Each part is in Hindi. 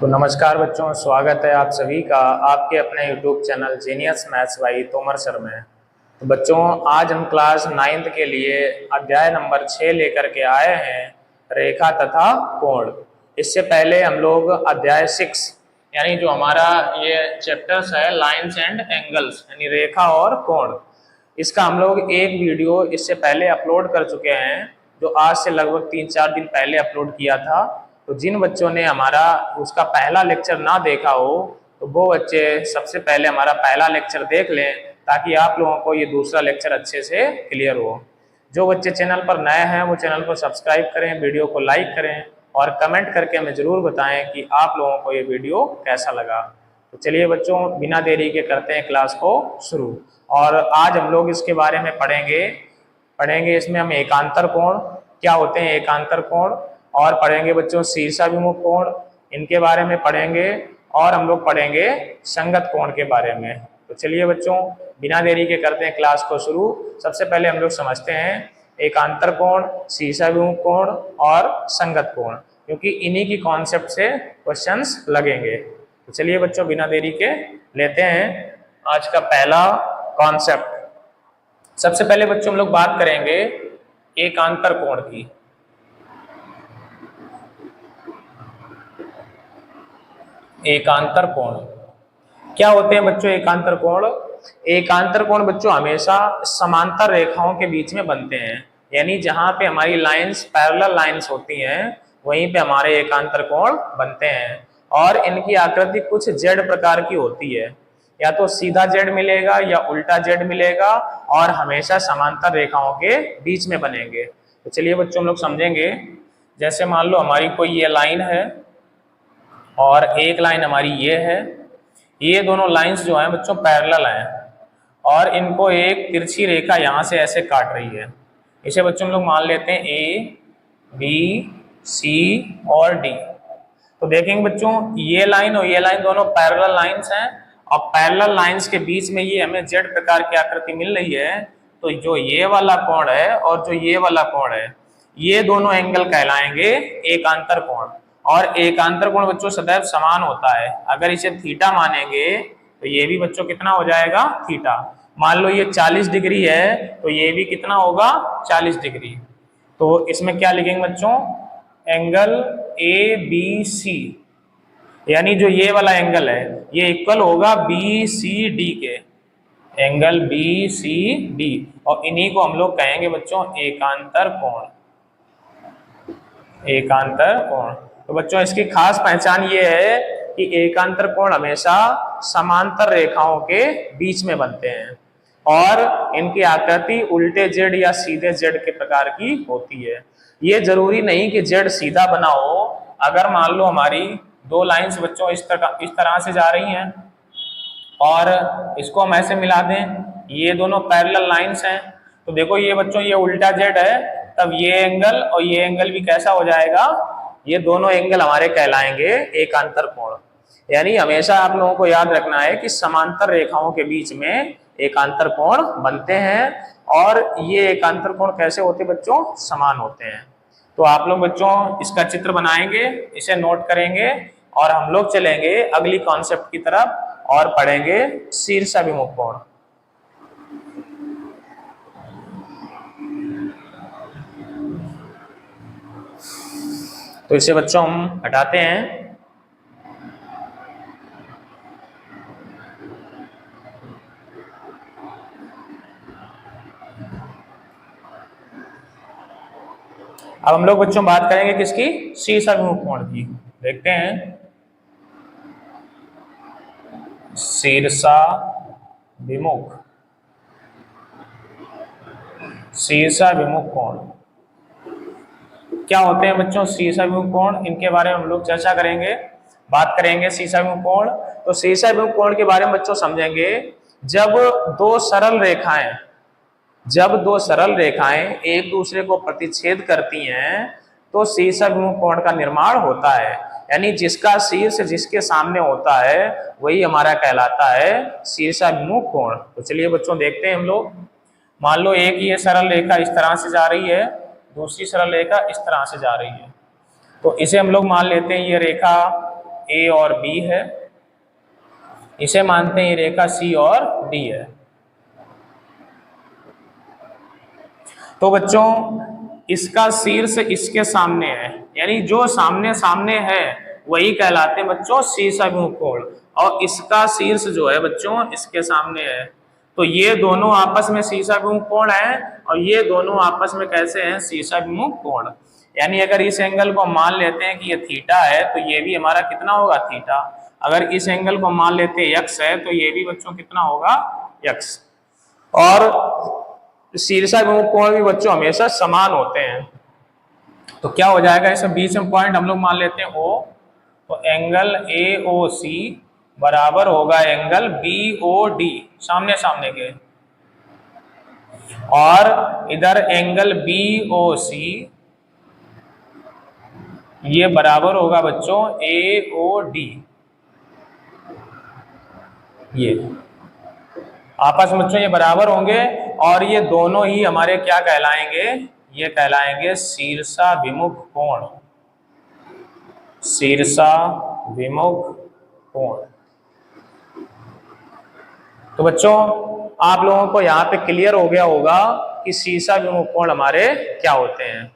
तो नमस्कार बच्चों, स्वागत है आप सभी का आपके अपने YouTube channel genius maths by Tomar sir में। तो बच्चों, आज हम क्लास 9th के लिए अध्याय नंबर 6 लेकर के आए हैं, रेखा तथा कोण। इससे पहले हम लोग अध्याय 6 यानी जो हमारा ये चैप्टर्स है लाइन्स एंड एंगल्स यानी रेखा और कोण, इसका हम लोग एक वीडियो इससे पहले अपलोड कर चुके हैं, जो आज से लगभग 3-4 दिन पहले अपलोड किया था। तो जिन बच्चों ने हमारा उसका पहला लेक्चर ना देखा हो तो वो बच्चे सबसे पहले हमारा पहला लेक्चर देख लें, ताकि आप लोगों को ये दूसरा लेक्चर अच्छे से क्लियर हो। जो बच्चे चैनल पर नए हैं वो चैनल को सब्सक्राइब करें, वीडियो को लाइक करें और कमेंट करके हमें ज़रूर बताएं कि आप लोगों को ये वीडियो कैसा लगा। तो चलिए बच्चों, बिना देरी के करते हैं क्लास को शुरू। और आज हम लोग इसके बारे में पढ़ेंगे इसमें हम एकांतर कोण क्या होते हैं, एकांतर कोण, और पढ़ेंगे बच्चों शीर्षाभिमुख कोण, इनके बारे में पढ़ेंगे, और हम लोग पढ़ेंगे संगत कोण के बारे में। तो चलिए बच्चों, बिना देरी के करते हैं क्लास को शुरू। सबसे पहले हम लोग समझते हैं एकांतर कोण, शीर्षाभिमुख कोण और संगत कोण, क्योंकि इन्हीं की कॉन्सेप्ट से क्वेश्चंस लगेंगे। तो चलिए बच्चों, बिना देरी के लेते हैं आज का पहला कॉन्सेप्ट। सबसे पहले बच्चों हम लोग बात करेंगे एकांतर कोण की। एकांतर कोण क्या होते हैं बच्चों? एकांतर कोण बच्चों हमेशा समांतर रेखाओं के बीच में बनते हैं, यानी जहां पे हमारी लाइंस पैरेलल लाइंस होती हैं वहीं पे हमारे एकांतर कोण बनते हैं। और इनकी आकृति कुछ जेड प्रकार की होती है, या तो सीधा जेड मिलेगा या उल्टा जेड मिलेगा, और हमेशा समांतर रेखाओं के बीच में बनेंगे। तो चलिए बच्चों हम लोग समझेंगे। जैसे मान लो हमारी कोई ये लाइन है और एक लाइन हमारी ये है, ये दोनों लाइंस जो हैं बच्चों पैरेलल हैं, और इनको एक तिरछी रेखा यहाँ से ऐसे काट रही है। इसे बच्चों हम लोग मान लेते हैं ए, बी, सी और डी। तो देखेंगे बच्चों, ये लाइन और ये लाइन दोनों पैरेलल लाइंस हैं, और पैरेलल लाइंस के बीच में ये हमें जेड प्रकार की आकृति मिल रही है। तो जो ये वाला कोण है और जो ये वाला कोण है, ये दोनों एंगल कहलाएंगे एकांतर कोण। और एकांतर कोण बच्चों सदैव समान होता है। अगर इसे थीटा मानेंगे तो ये भी बच्चों कितना हो जाएगा? थीटा। मान लो ये 40 डिग्री है तो ये भी कितना होगा? 40 डिग्री। तो इसमें क्या लिखेंगे बच्चों? एंगल ए बी सी, यानी जो ये वाला एंगल है ये इक्वल होगा बी सी डी के, एंगल बी सी डी, और इन्हीं को हम लोग कहेंगे बच्चों एकांतर कोण। एकांतर कोण। तो बच्चों इसकी खास पहचान ये है कि एकांतर कोण हमेशा समांतर रेखाओं के बीच में बनते हैं, और इनकी आकृति उल्टे जेड या सीधे जेड के प्रकार की होती है। ये जरूरी नहीं कि जेड सीधा बना हो। अगर मान लो हमारी दो लाइंस बच्चों इस तरह से जा रही हैं और इसको हम ऐसे मिला दें, ये दोनों पैरेलल लाइंस हैं, तो देखो ये बच्चों ये उल्टा जेड है, तब ये एंगल और ये एंगल भी कैसा हो जाएगा? ये दोनों एंगल हमारे कहलाएंगे एकांतर कोण। यानी हमेशा आप लोगों को याद रखना है कि समांतर रेखाओं के बीच में एकांतर कोण बनते हैं, और ये एकांतर कोण कैसे होते बच्चों? समान होते हैं। तो आप लोग बच्चों इसका चित्र बनाएंगे, इसे नोट करेंगे, और हम लोग चलेंगे अगली कॉन्सेप्ट की तरफ और पढ़ेंगे शीर्षाभिमुख कोण। तो इसे बच्चों हम हटाते हैं। अब हम लोग बच्चों बात करेंगे किसकी? शीर्षाभिमुख कोण की। देखते हैं शीर्षाभिमुख कोण क्या होते हैं बच्चों? शीर्षाभिमुख कोण, इनके बारे में हम लोग चर्चा करेंगे, बात करेंगे शीर्षाभिमुख कोण। तो शीर्षाभिमुख कोण के बारे में बच्चों समझेंगे जब दो सरल रेखाएं एक दूसरे को प्रतिच्छेद करती हैं तो शीर्षाभिमुख कोण का निर्माण होता है। यानी जिसका शीर्ष जिसके सामने होता है वही हमारा कहलाता है शीर्षाभिमुख कोण। तो चलिए बच्चों देखते हैं हम लोग। मान लो एक ये सरल रेखा इस तरह से जा रही है, दूसरी सरल रेखा इस तरह से जा रही है, तो इसे हम लोग मान लेते हैं ये रेखा ए और बी है, इसे मानते हैं ये रेखा सी और डी है। तो बच्चों इसका शीर्ष इसके सामने है, यानी जो सामने सामने है वही कहलाते हैं बच्चों शीर्षाभिमुख कोण, और इसका शीर्ष जो है बच्चों इसके सामने है। तो ये दोनों आपस में शीर्षाभिमुख कोण है, और ये दोनों आपस में कैसे हैं, शीर्षाभिमुख कोण। यानी अगर इस एंगल को मान लेते हैं कि ये थीटा है, तो ये भी हमारा कितना होगा, थीटा। अगर इस एंगल को मान लेते हैं यक्स है, तो ये भी बच्चों कितना होगा, यक्स। और शीर्षाभिमुख कोण भी बच्चों हमेशा समान होते हैं। तो क्या हो जाएगा, इसे बीच में पॉइंट हम लोग मान लेते हैं O, तो एंगल AOC बराबर होगा एंगल BOD, सामने सामने के। और इधर एंगल BOC ये बराबर होगा बच्चों AOD। ये आपस में बच्चों ये बराबर होंगे, और ये दोनों ही हमारे क्या कहलाएंगे, ये कहलाएंगे शीर्षाभिमुख कोण, शीर्षाभिमुख कोण। तो बच्चों आप लोगों को यहाँ पे क्लियर हो गया होगा कि शीर्षाभिमुख कोण हमारे क्या होते हैं।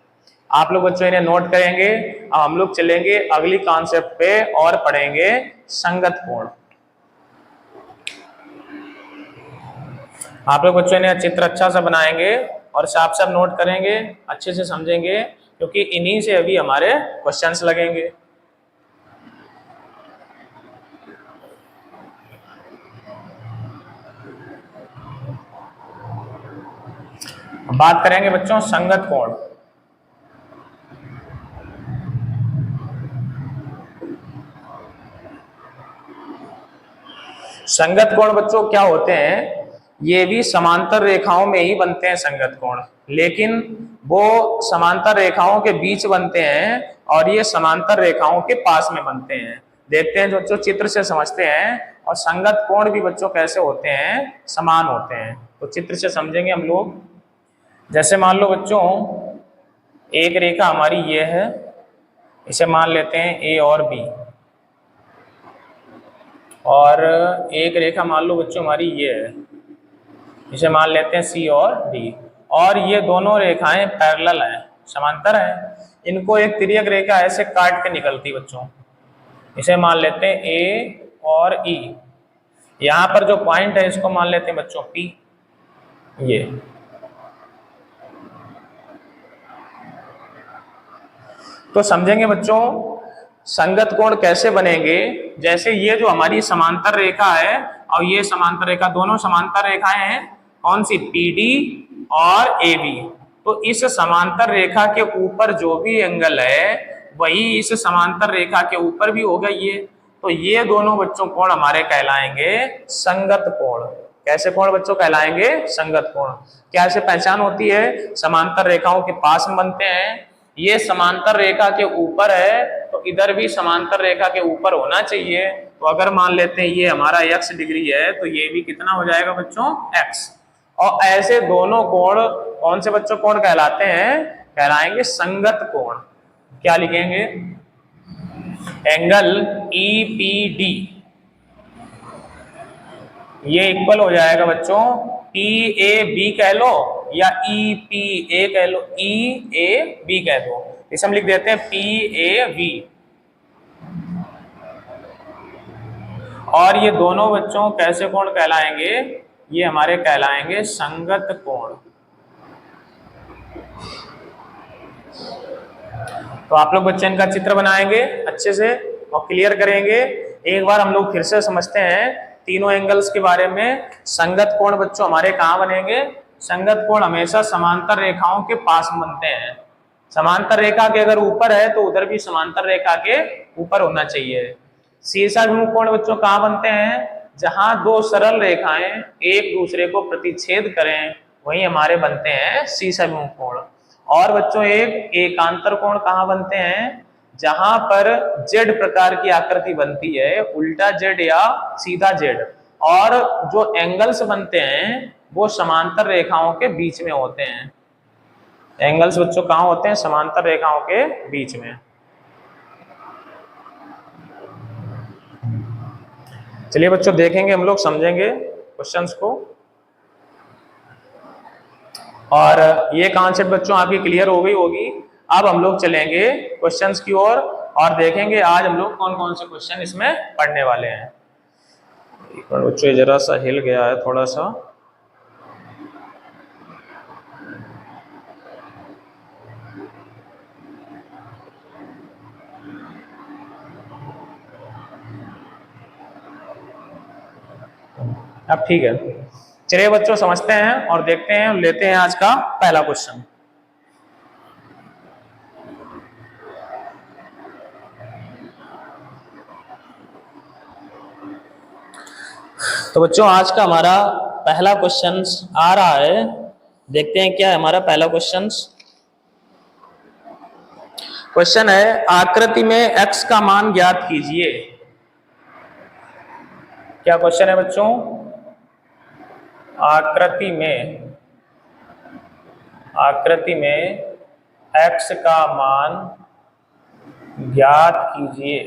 आप लोग बच्चों इन्हें नोट करेंगे। अब हम लोग चलेंगे अगली कॉन्सेप्ट पे और पढ़ेंगे संगत कोण। आप लोग बच्चों ने चित्र अच्छा सा बनाएंगे और साफ साफ नोट करेंगे, अच्छे से समझेंगे, क्योंकि इन्हीं से अभी हमारे क्वेश्चंस लगेंगे। बात करेंगे बच्चों संगत कोण। संगत कोण बच्चों क्या होते हैं, ये भी समांतर रेखाओं में ही बनते हैं संगत कोण, लेकिन वो समांतर रेखाओं के बीच बनते हैं और ये समांतर रेखाओं के पास में बनते हैं। देखते हैं बच्चों, चित्र से समझते हैं। और संगत कोण भी बच्चों कैसे होते हैं, समान होते हैं। तो चित्र से समझेंगे हम लोग। जैसे मान लो बच्चों एक रेखा हमारी ये है, इसे मान लेते हैं ए और बी, और एक रेखा मान लो बच्चों हमारी ये है, इसे मान लेते हैं सी और डी। और ये दोनों रेखाएं पैरेलल हैं, समांतर हैं। इनको एक तिर्यक रेखा ऐसे काट के निकलती बच्चों, इसे मान लेते हैं ए और ई। यहाँ पर जो पॉइंट है इसको मान लेते हैं बच्चों पी। ये तो समझेंगे बच्चों संगत कोण कैसे बनेंगे। जैसे ये जो हमारी समांतर रेखा है और ये समांतर रेखा, दोनों समांतर रेखाएं हैं, कौन सी, पीडी और एबी। तो इस समांतर रेखा के ऊपर जो भी एंगल है वही इस समांतर रेखा के ऊपर भी होगा ये। तो ये दोनों बच्चों कोण हमारे कहलाएंगे संगत कोण। कैसे कोण बच्चों कहलाएंगे, संगत कोण। क्या ऐसे पहचान होती है, समांतर रेखाओं के पास में बनते हैं, ये समांतर रेखा के ऊपर है तो इधर भी समांतर रेखा के ऊपर होना चाहिए। तो अगर मान लेते हैं ये हमारा x डिग्री है, तो ये भी कितना हो जाएगा बच्चों, x। और ऐसे दोनों कोण कौन से बच्चों कोण कहलाते हैं, कहलाएंगे संगत कोण। क्या लिखेंगे, एंगल EPD ये इक्वल हो जाएगा बच्चों PAB कह लो या EPA कह लो, EAB कह दो। इसे हम लिख देते हैं PAV। और ये दोनों बच्चों कैसे कोण कहलाएंगे, ये हमारे कहलाएंगे संगत कोण। तो आप लोग बच्चे इनका चित्र बनाएंगे अच्छे से और क्लियर करेंगे। एक बार हम लोग फिर से समझते हैं तीनों एंगल्स के बारे में। संगत कोण बच्चों हमारे कहाँ बनेंगे, संगत कोण हमेशा समांतर रेखाओं के पास बनते हैं। समांतर रेखा के अगर ऊपर है तो उधर भी समांतर रेखा के ऊपर होना चाहिए। शीर्षाभिमुख कोण बच्चों कहाँ बनते हैं, जहां दो सरल रेखाएं एक दूसरे को प्रतिच्छेद करें वही हमारे बनते हैं शीर्षाभिमुख कोण। और बच्चों एक एकांतर कोण कहाँ बनते हैं, जहां पर जेड प्रकार की आकृति बनती है, उल्टा जेड या सीधा जेड, और जो एंगल्स बनते हैं वो समांतर रेखाओं के बीच में होते हैं। एंगल्स बच्चों कहाँ होते हैं, समांतर रेखाओं के बीच में। चलिए बच्चों देखेंगे, हम लोग समझेंगे क्वेश्चंस को, और ये कॉन्सेप्ट बच्चों आपकी क्लियर हो गई होगी। अब हम लोग चलेंगे क्वेश्चंस की ओर और देखेंगे आज हम लोग कौन कौन से क्वेश्चन इसमें पढ़ने वाले हैं। बच्चों जरा सा हिल गया है थोड़ा सा। अब ठीक है, चलिए बच्चों समझते हैं और देखते हैं, लेते हैं आज का पहला क्वेश्चन। तो बच्चों आज का हमारा पहला क्वेश्चन आ रहा है, देखते हैं क्या है हमारा पहला क्वेश्चन। क्वेश्चन है आकृति में x का मान ज्ञात कीजिए। क्या क्वेश्चन है बच्चों? आकृति में x का मान ज्ञात कीजिए।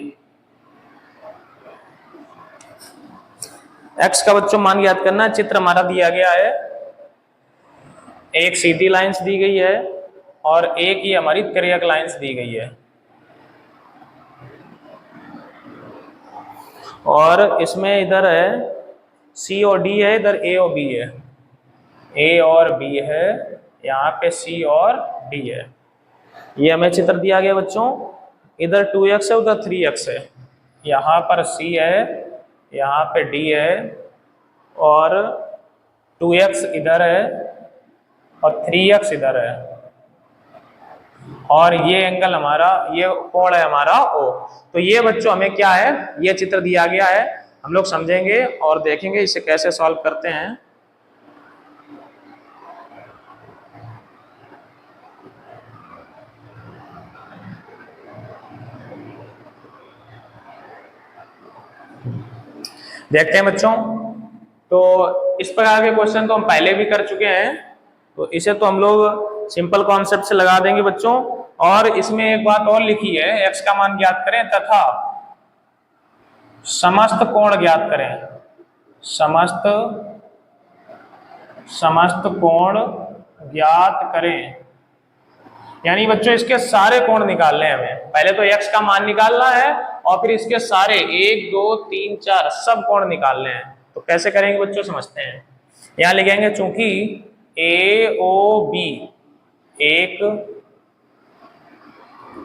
x का बच्चों मान ज्ञात करना है। चित्र हमारा दिया गया है, एक सीधी लाइंस दी गई है और एक ही हमारी तिर्यक लाइंस दी गई है, और इसमें इधर है C और D है, इधर A और B है, A और B है, यहाँ पे C और D है। ये हमें चित्र दिया गया बच्चों, इधर 2x है, उधर 3x है, यहाँ पर C है, यहाँ पे D है, और 2x इधर है और 3x इधर है, और ये एंगल हमारा, ये कोण है हमारा O। तो ये बच्चों हमें क्या है, ये चित्र दिया गया है, हम लोग समझेंगे और देखेंगे इसे कैसे सॉल्व करते हैं। देखते हैं बच्चों, तो इस प्रकार के क्वेश्चन तो हम पहले भी कर चुके हैं, तो इसे तो हम लोग सिंपल कॉन्सेप्ट से लगा देंगे बच्चों। और इसमें एक बात और लिखी है, x का मान ज्ञात करें तथा समस्त कोण ज्ञात करें। समस्त कोण ज्ञात करें, यानी बच्चों इसके सारे कोण निकालने हैं हमें। पहले तो x का मान निकालना है और फिर इसके सारे 1 2 3 4 सब कोण निकालने हैं। तो कैसे करेंगे बच्चों, समझते हैं। यहां लिखेंगे चूंकि AOB एक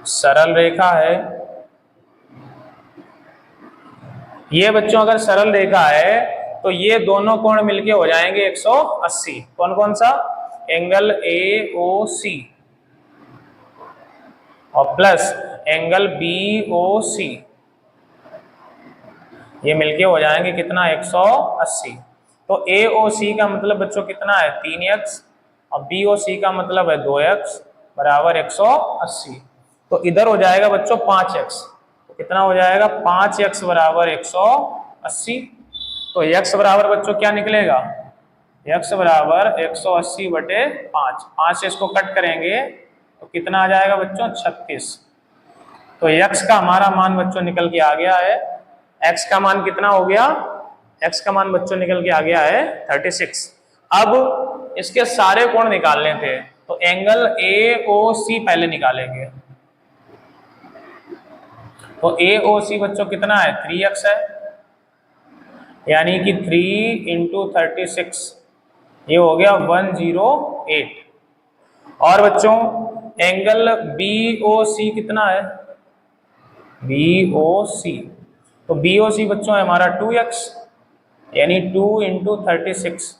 सरल रेखा है, ये बच्चों अगर सरल रेखा है तो ये दोनों कोण मिलके हो जाएंगे 180। कौन कौन सा? एंगल AOC और प्लस एंगल BOC, ये मिलके हो जाएंगे कितना? 180। तो AOC का मतलब बच्चों कितना है? 3x, और BOC का मतलब है 2x बराबर 180। तो इधर हो जाएगा बच्चों 5x, तो कितना हो जाएगा? 5x बराबर 180। तो x बराबर बच्चों क्या निकलेगा? x बराबर 180 बटे 5। 5 से इसको कट करेंगे तो कितना आ जाएगा बच्चों? 36। तो x का हमारा मान बच्चों निकल के आ गया है। x का मान कितना हो गया? x का मान बच्चों निकल के आ गया है 36। अब इसके सारे कोण निकालने थे, तो एंगल AOC पहले निकालेंगे। तो AOC बच्चों कितना है? 3x है, यानी कि 3 × 36, ये हो गया 108। और बच्चों एंगल BOC कितना है? BOC, तो BOC बच्चों है हमारा 2x, यानी 2 × 36,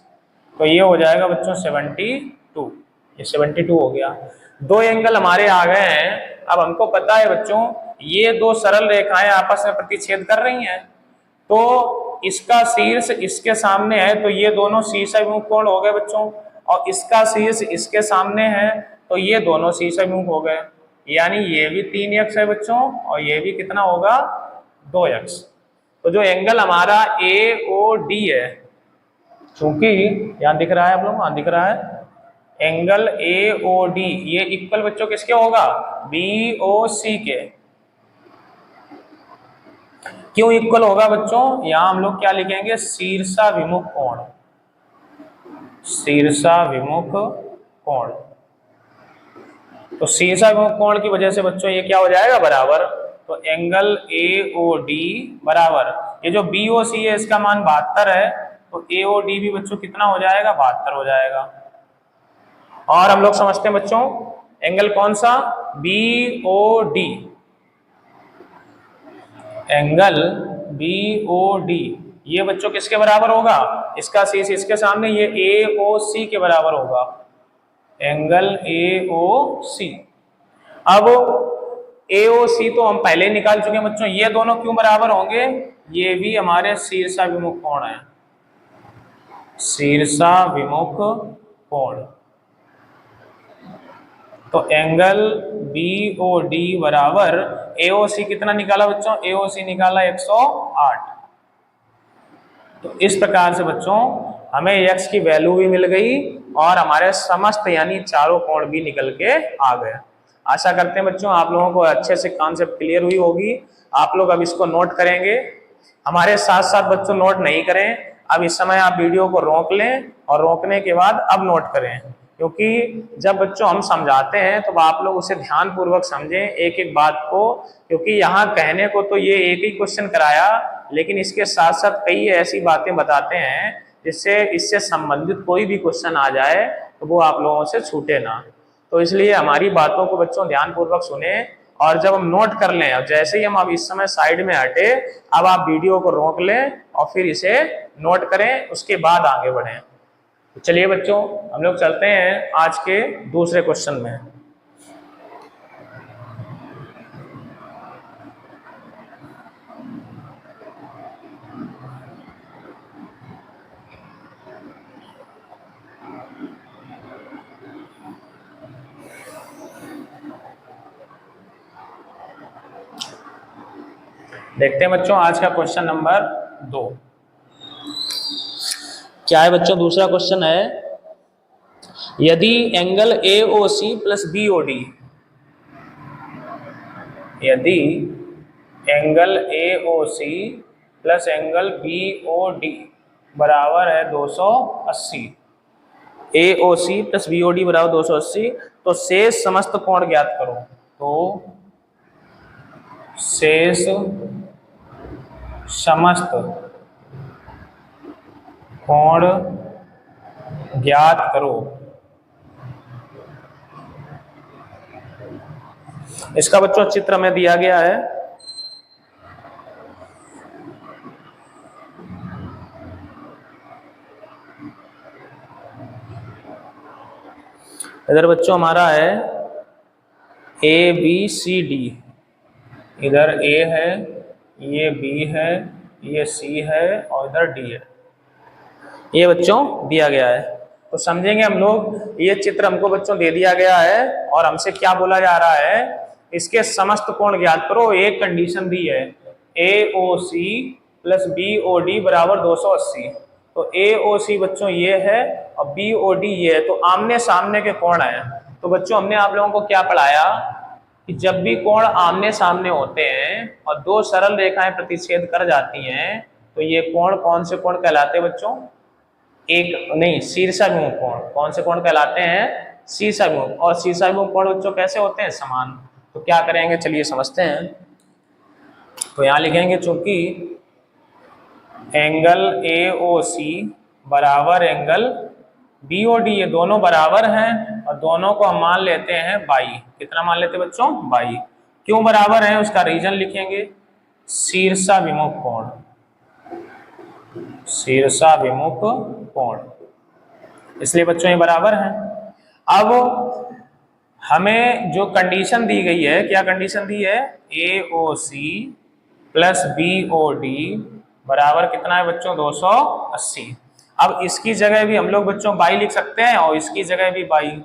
तो ये हो जाएगा बच्चों 72। ये 72 हो गया। दो एंगल हमारे आ गए हैं। अब हमको पता है बच्चों ये दो सरल रेखाएं आपस में प्रतिच्छेद कर रही हैं, तो इसका शीर्ष इसके सामने है, तो ये दोनों शीर्षाभिमुख कोण हो गए बच्चों, और इसका शीर्ष इसके सामने है, तो ये दोनों शीर्षाभिमुख हो गए, यानी ये भी 3x है बच्चों और ये भी कितना होगा? 2x। तो जो एंगल हमारा AOD है, चूंकि यहाँ दिख रहा है आप लोग, वहां दिख रहा है एंगल AOD, ये इक्वल बच्चों किसके होगा? BOC के। क्यों इक्वल होगा बच्चों, यहां हम लोग क्या लिखेंगे, शीर्षाभिमुख कोण, शीर्षाभिमुख कोण। तो शीर्षाभिमुख कोण की वजह से बच्चों ये क्या हो जाएगा, बराबर। तो एंगल AOD बराबर, ये जो BOC है इसका मान 72 है, तो AOD भी बच्चों कितना हो जाएगा, 72 हो जाएगा। और हम लोग समझते हैं बच्चों एंगल कौन सा, BOD, एंगल BOD ये बच्चों किसके बराबर होगा, इसका शीर्ष इसके सामने, ये AOC के बराबर होगा, एंगल AOC। अब AOC तो हम पहले ही निकाल चुके हैं बच्चों, ये दोनों क्यों बराबर होंगे, ये भी हमारे शीर्षाभिमुख कोण है, शीर्षाभिमुख कोण। तो एंगल BOD बराबर AOC कितना निकाला बच्चों, AOC निकाला 108। तो इस प्रकार से बच्चों हमें x की वैल्यू भी मिल गई और हमारे समस्त यानी चारों कोण भी निकल के आ गए। आशा करते हैं बच्चों आप लोगों को अच्छे से कॉन्सेप्ट क्लियर हुई होगी। आप लोग अब इसको नोट करेंगे, हमारे साथ साथ बच्चों नोट नहीं करें, अब इस समय आप वीडियो को रोक लें और रोकने के बाद अब नोट करें, क्योंकि जब बच्चों हम समझाते हैं तो आप लोग उसे ध्यान पूर्वक समझें एक एक बात को, क्योंकि यहाँ कहने को तो ये एक ही क्वेश्चन कराया, लेकिन इसके साथ साथ कई ऐसी बातें बताते हैं जिससे इससे संबंधित कोई भी क्वेश्चन आ जाए तो वो आप लोगों से छूटे ना। तो इसलिए हमारी बातों को बच्चों ध्यान पूर्वक सुने और जब हम नोट कर लें, अब जैसे ही हम अब इस समय साइड में हटे, अब आप वीडियो को रोक लें और फिर इसे नोट करें, उसके बाद आगे बढ़ें। तो चलिए बच्चों हम लोग चलते हैं आज के दूसरे क्वेश्चन में। देखते हैं बच्चों आज का क्वेश्चन नंबर 2 क्या है बच्चों। दूसरा क्वेश्चन है, यदि एंगल AOC प्लस BOD, यदि angle AOC plus angle BOD बराबर है 280, AOC प्लस BOD बराबर 280, तो शेष समस्त कोण ज्ञात करो। तो शेष समस्त कोण ज्ञात करो। इसका बच्चों चित्र में दिया गया है, इधर बच्चों हमारा है ABCD, इधर A है, ये B है, ये C है और इधर D है, ये बच्चों दिया गया है। तो समझेंगे हम लोग, ये चित्र हमको बच्चों दे दिया गया है और हमसे क्या बोला जा रहा है, इसके समस्त कोण ज्ञात करो। एक कंडीशन दी है AOC प्लस BOD बराबर 280, तो AOC बच्चों ये है और BOD ये है, तो आमने सामने के कोण है। तो बच्चों हमने आप लोगों को क्या पढ़ाया कि जब भी कोण आमने सामने होते हैं और दो सरल रेखाएं प्रतिच्छेद कर जाती हैं, तो ये कोण कौन से कोण कहलाते हैं बच्चों, एक नहीं शीर्षाभिमुख कोण। कौन से कोण कहलाते हैं, शीर्षाभिमुख। और शीर्षाभिमुख कोण बच्चों कैसे होते हैं, समान। तो क्या करेंगे चलिए समझते हैं। तो यहां लिखेंगे चूंकि एंगल AOC बराबर एंगल BOD, ये दोनों बराबर हैं और दोनों को हम मान लेते हैं 22। कितना मान लेते हैं बच्चों, 22। क्यों बराबर है उसका रीजन लिखेंगे, शीर्षाभिमुख कोण, शीर्षाभिमुख कोण, इसलिए बच्चों ये बराबर है। अब हमें जो कंडीशन दी गई है, क्या कंडीशन दी है, AOC प्लस BOD बराबर कितना है बच्चों, 280। अब इसकी जगह भी हम लोग बच्चों 22 लिख सकते हैं और इसकी जगह भी 22,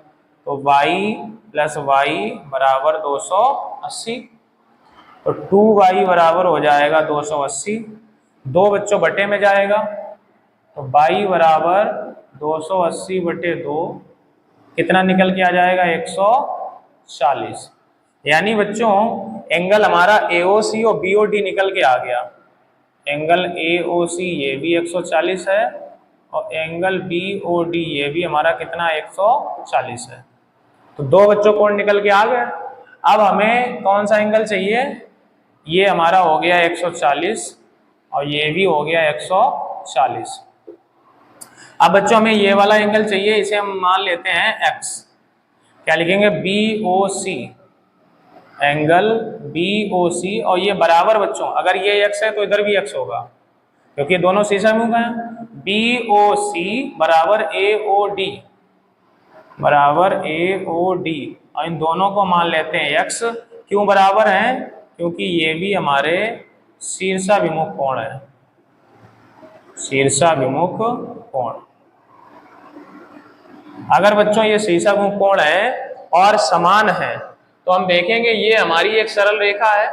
तो 22 प्लस 22 बराबर 280, तो 2y बराबर हो जाएगा 280। दो बच्चों बटे में जाएगा, तो 22 बराबर 280 बटे 2 कितना निकल के आ जाएगा, 140। यानी बच्चों एंगल हमारा AOC और BOD निकल के आ गया। एंगल AOC ये भी 140 है और एंगल BOD ये भी हमारा कितना 140 है। तो दो बच्चों कोण निकल के आ गए। अब हमें कौन सा एंगल चाहिए, ये हमारा हो गया 140 और ये भी हो गया 140। अब बच्चों हमें ये वाला एंगल चाहिए, इसे हम मान लेते हैं x। क्या लिखेंगे, BOC, एंगल BOC और ये बराबर बच्चों, अगर ये x है तो इधर भी x होगा क्योंकि दोनों शीशा मुंह है। BOC बराबर AOD और इन दोनों को मान लेते हैं x। क्यों बराबर है, क्योंकि ये भी हमारे शीर्षाभिमुख कोण है, शीर्षाभिमुख कोण। अगर बच्चों ये शीर्षाभिमुख कोण है और समान है तो हम देखेंगे ये हमारी एक सरल रेखा है।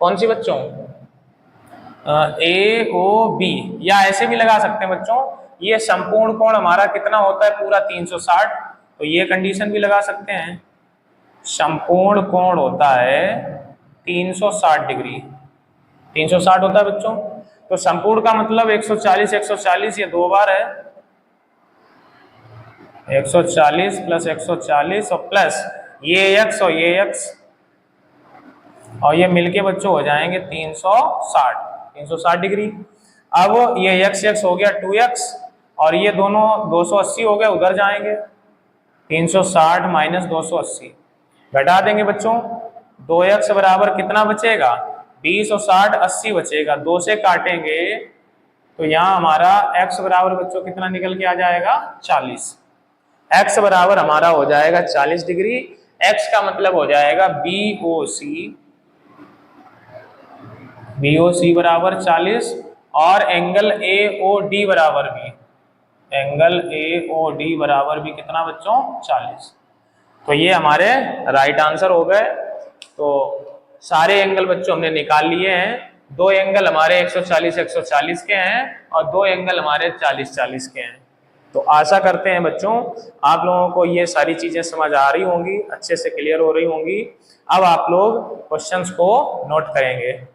कौन सी बच्चों, AOB, या ऐसे भी लगा सकते हैं बच्चों, ये संपूर्ण कोण हमारा कितना होता है, पूरा 360। तो ये कंडीशन भी लगा सकते हैं, संपूर्ण कोण होता है 360 डिग्री, 360 होता है बच्चों। तो संपूर्ण का मतलब 140 140, ये दो बार है, 140 प्लस 140 और प्लस ये x और ये x और ये मिलके बच्चों हो जाएंगे 360 डिग्री। अब ये x हो गया 2x और ये दोनों 280 हो गए, उधर जाएंगे, 360 माइनस 280 घटा देंगे बच्चों। 2x बराबर कितना बचेगा, 20 और 60 80 बचेगा, 2 से काटेंगे तो यहाँ हमारा x बराबर बच्चों कितना निकल के आ जाएगा, 40। x बराबर हमारा हो जाएगा 40 डिग्री। x का मतलब हो जाएगा BOC बराबर 40 और एंगल AOD बराबर भी, एंगल AOD बराबर भी कितना बच्चों, 40। तो ये हमारे राइट आंसर हो गए। तो सारे एंगल बच्चों हमने निकाल लिए हैं। दो एंगल हमारे 140 के हैं और दो एंगल हमारे 40 के हैं। तो आशा करते हैं बच्चों आप लोगों को ये सारी चीजें समझ आ रही होंगी, अच्छे से क्लियर हो रही होंगी। अब आप लोग क्वेश्चंस को नोट करेंगे।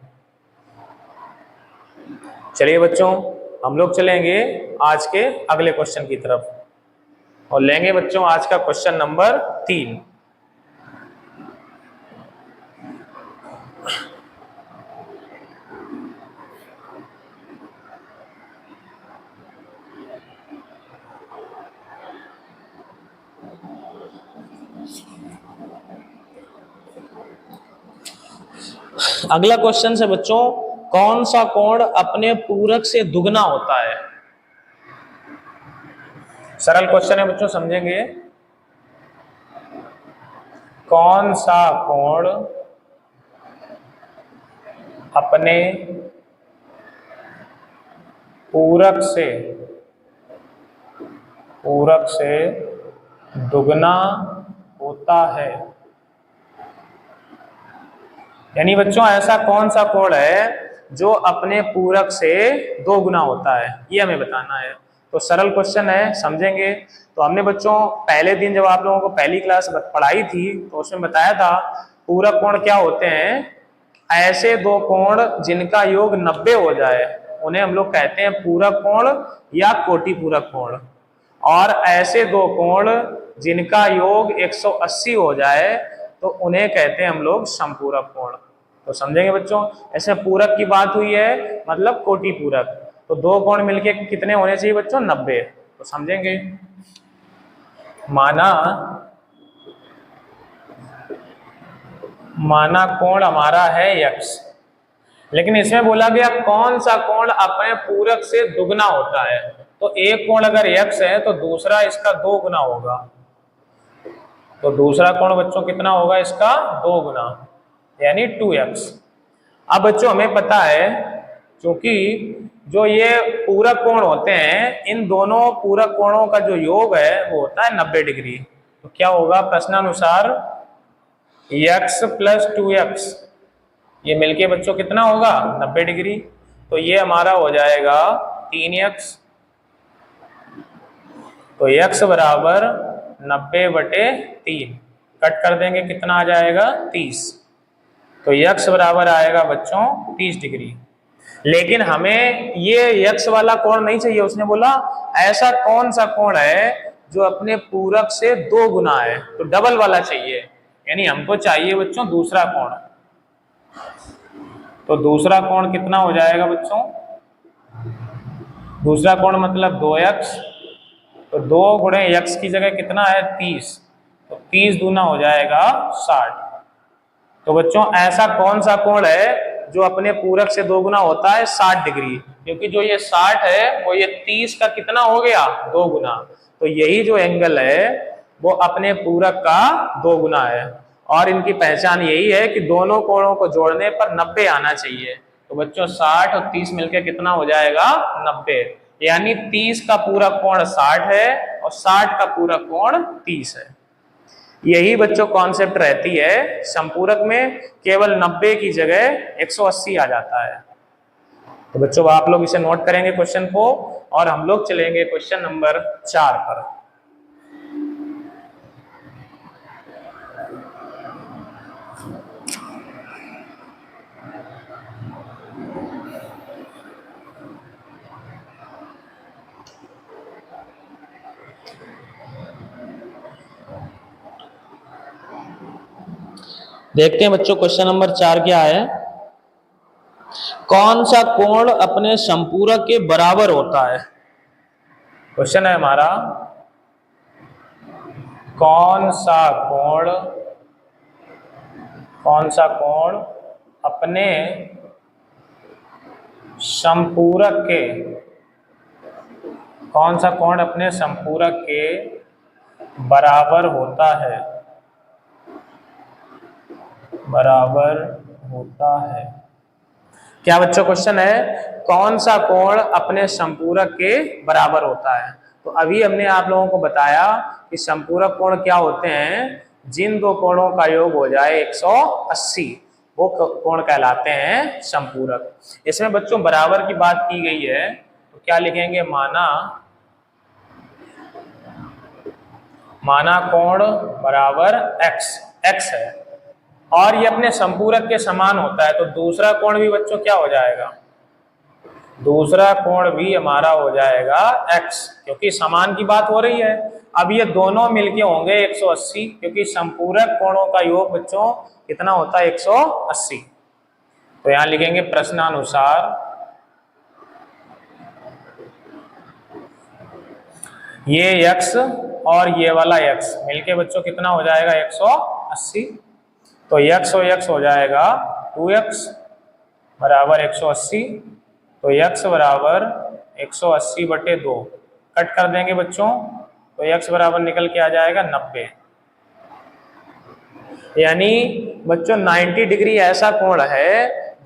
चलिए बच्चों हम लोग चलेंगे आज के अगले क्वेश्चन की तरफ और लेंगे बच्चों आज का क्वेश्चन नंबर 3। अगला क्वेश्चन है बच्चों, कौन सा कोण अपने पूरक से दुगना होता है। सरल क्वेश्चन है बच्चों, समझेंगे। कौन सा कोण अपने पूरक से दुगना होता है। यानी बच्चों ऐसा कौन सा कोण है जो अपने पूरक से दो गुना होता है, ये हमें बताना है। तो सरल क्वेश्चन है, समझेंगे। तो हमने बच्चों पहले दिन जब आप लोगों को पहली क्लास पढ़ाई थी तो उसमें बताया था पूरक कोण क्या होते हैं, ऐसे दो कोण जिनका योग 90 हो जाए उन्हें हम लोग कहते हैं पूरक कोण या कोटि पूरक कोण, और ऐसे दो कोण जिनका योग 180 हो जाए तो उन्हें कहते हैं हम लोग समपूरक कोण। तो समझेंगे बच्चों, ऐसे पूरक की बात हुई है मतलब कोटि पूरक, तो दो कोण मिलके कितने होने चाहिए बच्चों, 90। तो समझेंगे, माना कोण हमारा है x, लेकिन इसमें बोला गया कौन सा कोण अपने पूरक से दुगना होता है। तो एक कोण अगर x है तो दूसरा इसका 2 गुना होगा, तो दूसरा कोण बच्चों कितना होगा, इसका 2 गुना यानी 2x। अब बच्चों हमें पता है क्योंकि जो ये पूरक कोण होते हैं इन दोनों पूरक कोणों का जो योग है वो होता है 90 डिग्री। तो क्या होगा, प्रश्नानुसार x प्लस 2x ये मिलके बच्चों कितना होगा, 90 डिग्री। तो ये हमारा हो जाएगा 3x। तो x बराबर 90/3। कट कर देंगे, कितना आ जाएगा 30। तो यक्स बराबर आएगा बच्चों 30 डिग्री। लेकिन हमें ये यक्स वाला कोण नहीं चाहिए, उसने बोला ऐसा कौन सा कोण है जो अपने पूरक से 2 गुना है, तो डबल वाला चाहिए, यानी हमको चाहिए बच्चों दूसरा कोण। तो दूसरा कोण कितना हो जाएगा बच्चों, दूसरा कोण मतलब 2x, तो 2 गुणे x की जगह कितना है 30, तो 30 दूना हो जाएगा 60। तो बच्चों ऐसा कौन सा कोण है जो अपने पूरक से 2 गुना होता है 60 डिग्री, क्योंकि जो ये 60 है वो ये 30 का कितना हो गया 2 गुना, तो यही जो एंगल है वो अपने पूरक का 2 गुना है। और इनकी पहचान यही है कि दोनों कोणों को जोड़ने पर 90 आना चाहिए। तो बच्चों 60 और 30 मिलकर कितना हो जाएगा 90, यानी 30 का पूरा कोण 60 है और 60 का पूरा कोण 30 है। यही बच्चों कॉन्सेप्ट रहती है, संपूरक में केवल 90 की जगह 180 आ जाता है। तो बच्चों आप लोग इसे नोट करेंगे क्वेश्चन को, और हम लोग चलेंगे क्वेश्चन नंबर 4 पर। देखते हैं बच्चों क्वेश्चन नंबर 4 क्या है। कौन सा कोण अपने संपूरक के बराबर होता है? क्वेश्चन है हमारा, कौन सा कोण अपने संपूरक के, कौन सा कोण अपने संपूरक के बराबर होता है, बराबर होता है। क्या बच्चों क्वेश्चन है, कौन सा कोण अपने संपूरक के बराबर होता है? तो अभी हमने आप लोगों को बताया कि संपूरक कोण क्या होते हैं, जिन दो कोणों का योग हो जाए 180 वो कोण कहलाते हैं संपूरक। इसमें बच्चों बराबर की बात की गई है, तो क्या लिखेंगे, माना कोण बराबर x है और ये अपने संपूरक के समान होता है, तो दूसरा कोण भी बच्चों क्या हो जाएगा, दूसरा कोण भी हमारा हो जाएगा x, क्योंकि समान की बात हो रही है। अब ये दोनों मिलके होंगे 180, क्योंकि संपूरक कोणों का योग बच्चों कितना होता है 180। तो यहां लिखेंगे प्रश्नानुसार ये x और ये वाला x मिलके बच्चों कितना हो जाएगा 180। तो x और x हो जाएगा 2x बराबर 180, तो x बराबर 180/2 कट कर देंगे बच्चों, तो x बराबर निकल के आ जाएगा 90। यानी बच्चों 90 डिग्री ऐसा कोण है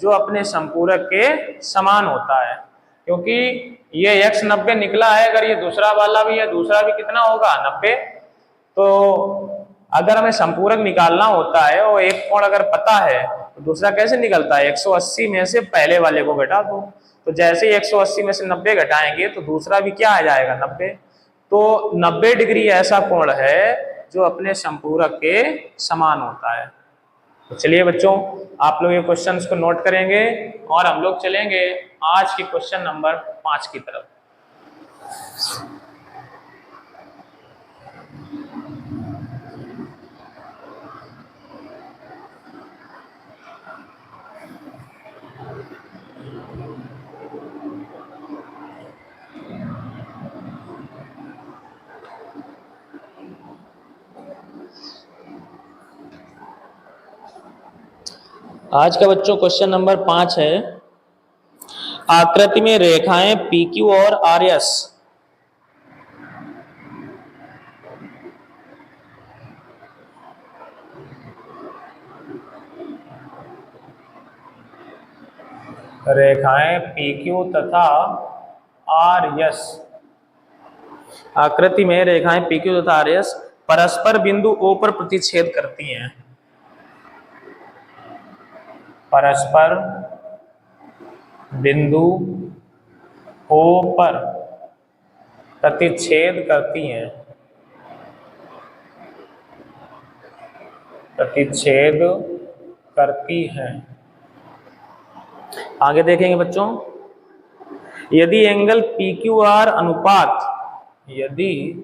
जो अपने संपूरक के समान होता है, क्योंकि ये x 90 निकला है, अगर ये दूसरा वाला भी है, दूसरा भी कितना होगा 90। तो अगर हमें संपूरक निकालना होता है और एक कोण अगर पता है तो दूसरा कैसे निकलता है, 180 में से पहले वाले को घटा दो, तो जैसे ही 180 में से 90 घटाएंगे तो दूसरा भी क्या आ जाएगा 90। तो 90 डिग्री ऐसा कोण है जो अपने संपूरक के समान होता है। तो चलिए बच्चों आप लोग ये क्वेश्चंस को नोट करेंगे और हम लोग चलेंगे आज के क्वेश्चन नंबर 5 की तरफ। आज का बच्चों क्वेश्चन नंबर 5 है, आकृति में रेखाएं PQ और RS रेखाएं PQ तथा RS, आकृति में रेखाएं PQ तथा RS परस्पर बिंदु O पर प्रतिच्छेद करती हैं, परस्पर बिंदु O पर प्रतिच्छेद करती हैं। प्रतिच्छेद करती हैं। आगे देखेंगे बच्चों, यदि एंगल PQR अनुपात, यदि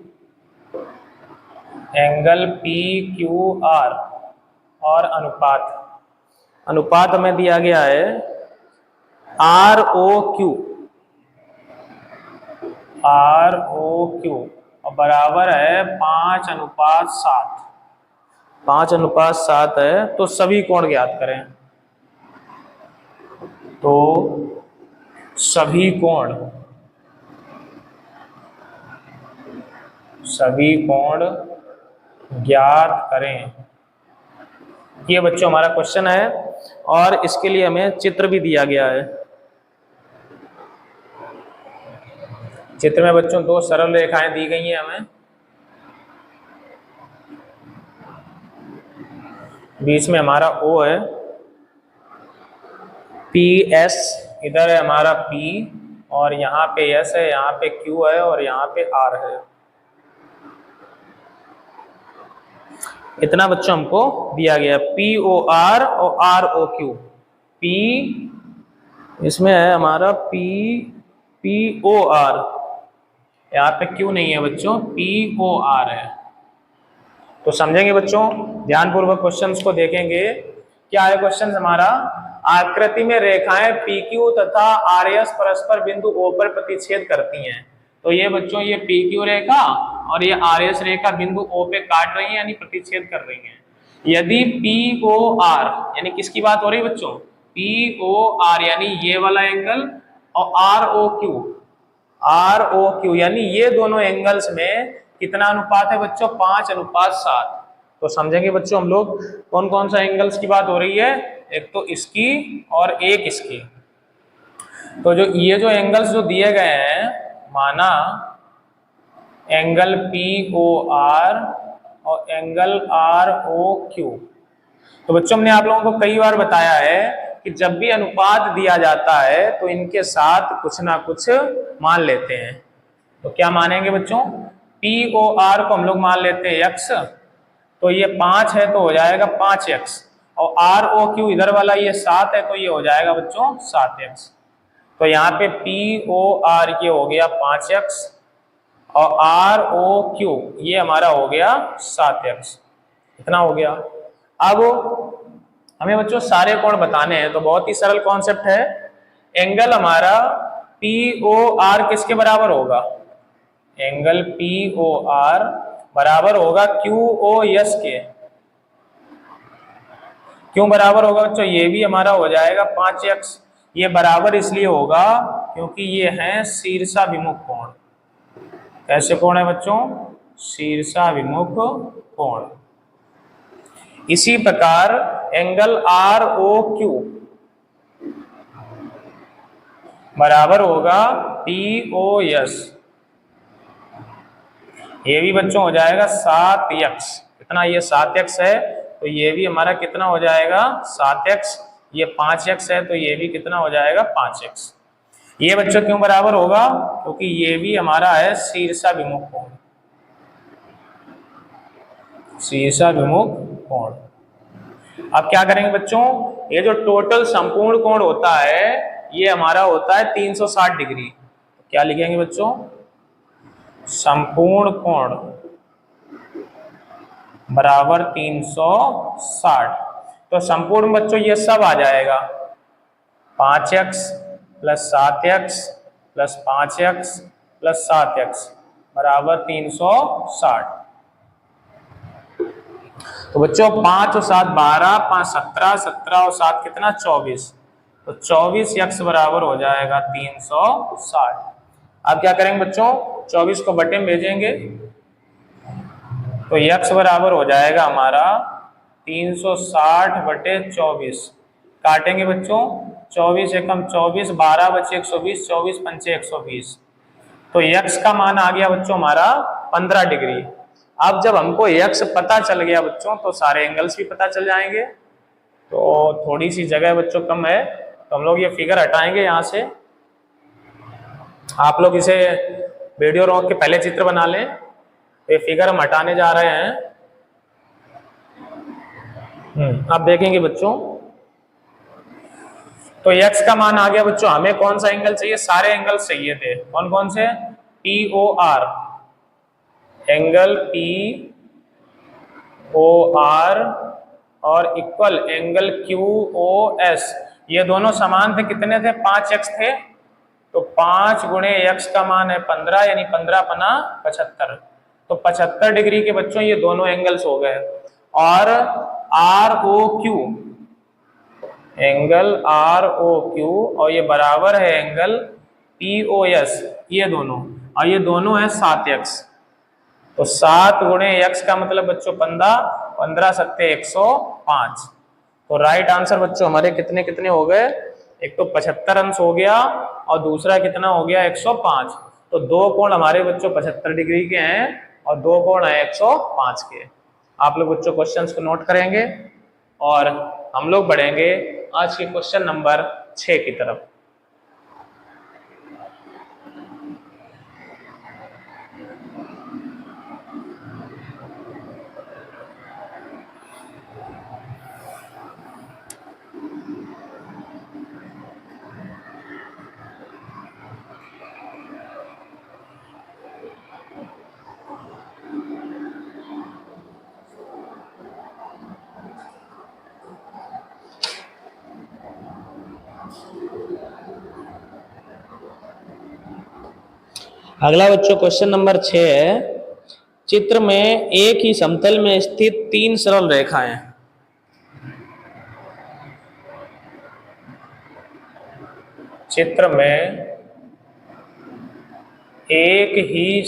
एंगल PQR और अनुपात हमें दिया गया है ROQ और बराबर है 5:7, 5:7 है, तो सभी कोण ज्ञात करें। तो सभी कोण ज्ञात करें, ये बच्चों हमारा क्वेश्चन है। और इसके लिए हमें चित्र भी दिया गया है। चित्र में बच्चों दो सरल रेखाएं दी गई हैं हमें, बीच में हमारा O है, PS, इधर है हमारा P, और यहाँ पे S है, यहाँ पे Q है और यहाँ पे R है। इतना बच्चों हमको दिया गया, POR और ROQ। P इसमें है हमारा POR, यहाँ पे Q नहीं है बच्चों, POR है। तो समझेंगे बच्चों, ध्यानपूर्वक क्वेश्चंस को देखेंगे। क्या है क्वेश्चन हमारा, आकृति में रेखाएं PQ तथा RS परस्पर बिंदु O पर प्रतिच्छेद करती हैं। तो ये बच्चों, ये PQ रेखा और ये RS रेखा बिंदु O पे काट रही है, यानी प्रतिच्छेद कर रही है। यदि POR, यानी किसकी बात हो रही है बच्चों, POR यानी ये वाला एंगल, और ROQ यानी ये दोनों एंगल्स में कितना अनुपात है बच्चों, 5:7। तो समझेंगे बच्चों हम लोग कौन कौन सा एंगल्स की बात हो रही है, एक तो इसकी और एक इसकी। तो ये जो एंगल्स जो दिए गए हैं, माना एंगल POR और एंगल ROQ। तो बच्चों हमने आप लोगों को कई बार बताया है कि जब भी अनुपात दिया जाता है तो इनके साथ कुछ ना कुछ मान लेते हैं। तो क्या मानेंगे बच्चों, POR को हम लोग मान लेते हैं x, तो ये 5 है तो हो जाएगा 5x, और ROQ इधर वाला ये 7 है तो ये हो जाएगा बच्चों 7x। तो यहाँ पे POR ये हो गया 5x और ROQ ये हमारा हो गया 7x, इतना हो गया। अब हमें बच्चों सारे कोण बताने हैं, तो बहुत ही सरल कॉन्सेप्ट है। एंगल हमारा POR किसके बराबर होगा, एंगल POR बराबर होगा QOS के। क्यों बराबर होगा बच्चों, ये भी हमारा हो जाएगा 5x। ये बराबर इसलिए होगा क्योंकि ये है शीर्षाभिमुख कोण। कैसे कोण है बच्चों, शीर्षाभिमुख कोण। इसी प्रकार एंगल ROQ बराबर होगा POS, ये भी बच्चों हो जाएगा 7x। कितना, ये 7x है तो ये भी हमारा कितना हो जाएगा 7x। ये 5x है तो ये भी कितना हो जाएगा 5x। ये बच्चों क्यों बराबर होगा, क्योंकि ये भी हमारा है शीर्षाभिमुख कोण, शीर्षाभिमुख कोण। अब क्या करेंगे बच्चों, ये जो टोटल संपूर्ण कोण होता है ये हमारा होता है 360 डिग्री। क्या लिखेंगे बच्चों, संपूर्ण कोण बराबर 360। तो संपूर्ण बच्चों ये सब आ जाएगा 5x plus 7x plus 5x plus 7x बराबर 360। तो बच्चों 5 और 7 12, 5 17, 17 और 7 कितना 24। तो 24x बराबर हो जाएगा 360। अब क्या करेंगे बच्चों, 24 को बटे में भेजेंगे तो x बराबर हो जाएगा हमारा 360 बटे 24। काटेंगे बच्चों, 24 एकम 24, 12 बचे 120, 24 पंचे 120। तो x का मान आ गया बच्चों हमारा 15 डिग्री। अब जब हमको x पता चल गया बच्चों तो सारे एंगल्स भी पता चल जाएंगे। तो थोड़ी सी जगह बच्चों कम है तो हम लोग ये फिगर हटाएंगे यहाँ से। आप लोग इसे वीडियो रोक के पहले चित्र बना लें। तो ये फिगर हम हटाने जा रहे हैं। आप देखेंगे बच्चों, तो x का मान आ गया बच्चों। हमें कौन सा एंगल चाहिए? सारे एंगल चाहिए थे। कौन कौन से? POR, एंगल POR और इक्वल एंगल QOS। ये दोनों समान थे। कितने थे? 5x थे। तो 5 गुणे x का मान है 15, यानी 15 पना 75। तो 75 डिग्री के बच्चों ये दोनों एंगल्स हो गए। और ROQ, एंगल ROQ, और ये बराबर है एंगल POS, ये दोनों, और ये दोनों है 7x। तो 7 गुणे x का मतलब बच्चों 15, 15 सत्ते 105। तो राइट आंसर बच्चों हमारे कितने कितने हो गए? एक तो 75 अंश हो गया और दूसरा कितना हो गया? 105। तो दो कोण हमारे बच्चों 75 डिग्री के हैं और दो कोण है 105 के। आप लोग बच्चों क्वेश्चंस को नोट करेंगे और हम लोग बढ़ेंगे आज के क्वेश्चन नंबर 6 की तरफ। अगला बच्चों क्वेश्चन नंबर 6 है। चित्र में एक ही समतल में स्थित 3 सरल रेखाएं। चित्र में एक ही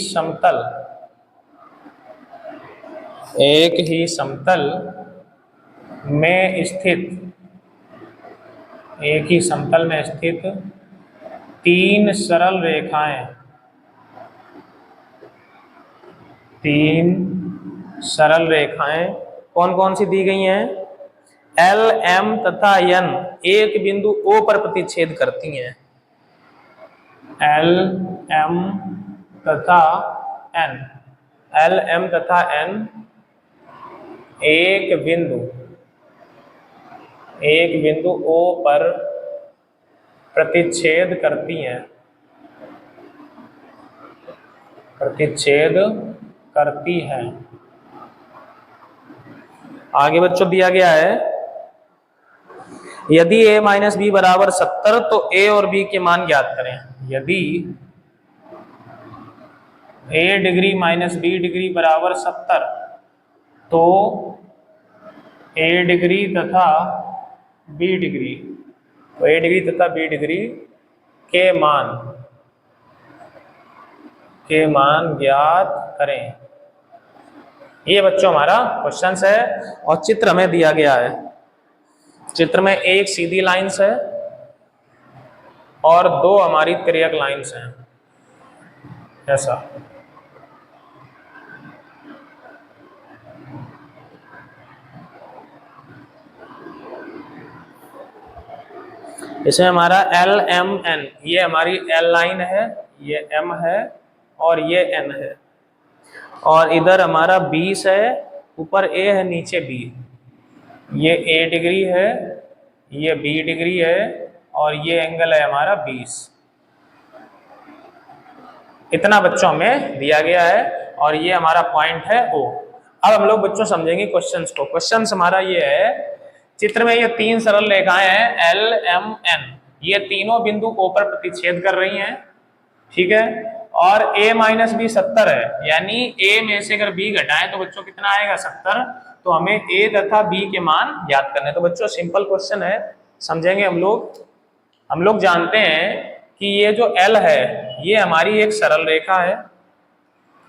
समतल में स्थित 3 सरल रेखाएं, 3 सरल रेखाएं कौन कौन सी दी गई हैं? L, M तथा N एक बिंदु O पर प्रतिच्छेद करती हैं। L, M तथा N, L, M तथा N एक बिंदु O पर प्रतिच्छेद करती है। आगे बच्चों दिया गया है, यदि a माइनस बी बराबर 70 तो a और b के मान ज्ञात करें। यदि a degree minus b degree बराबर 70 तो a डिग्री तथा b डिग्री, तो a डिग्री तथा b डिग्री के मान ज्ञात करें। ये बच्चों हमारा क्वेश्चन है और चित्र में दिया गया है। चित्र में एक सीधी लाइंस है और दो हमारी तिर्यक लाइंस हैं, ऐसा। इसमें हमारा L, M, N, ये हमारी L लाइन है, ये M है और ये N है। और इधर हमारा 20 है, ऊपर A है, नीचे B। ये A डिग्री है, ये B डिग्री है और ये एंगल है हमारा 20। इतना बच्चों में दिया गया है और ये हमारा पॉइंट है O। अब हम लोग बच्चों समझेंगे क्वेश्चंस को। क्वेश्चंस हमारा ये है, चित्र में ये 3 सरल रेखाएं हैं L, M, N, ये तीनों बिंदु O पर प्रतिच्छेद कर रही हैं, ठीक है। और a माइनस बी 70 है, यानी a में से अगर b घटाएं तो बच्चों कितना आएगा? 70। तो हमें a तथा b के मान ज्ञात करने। तो बच्चों सिंपल क्वेश्चन है, समझेंगे हम लोग जानते हैं कि ये जो L है ये हमारी एक सरल रेखा है,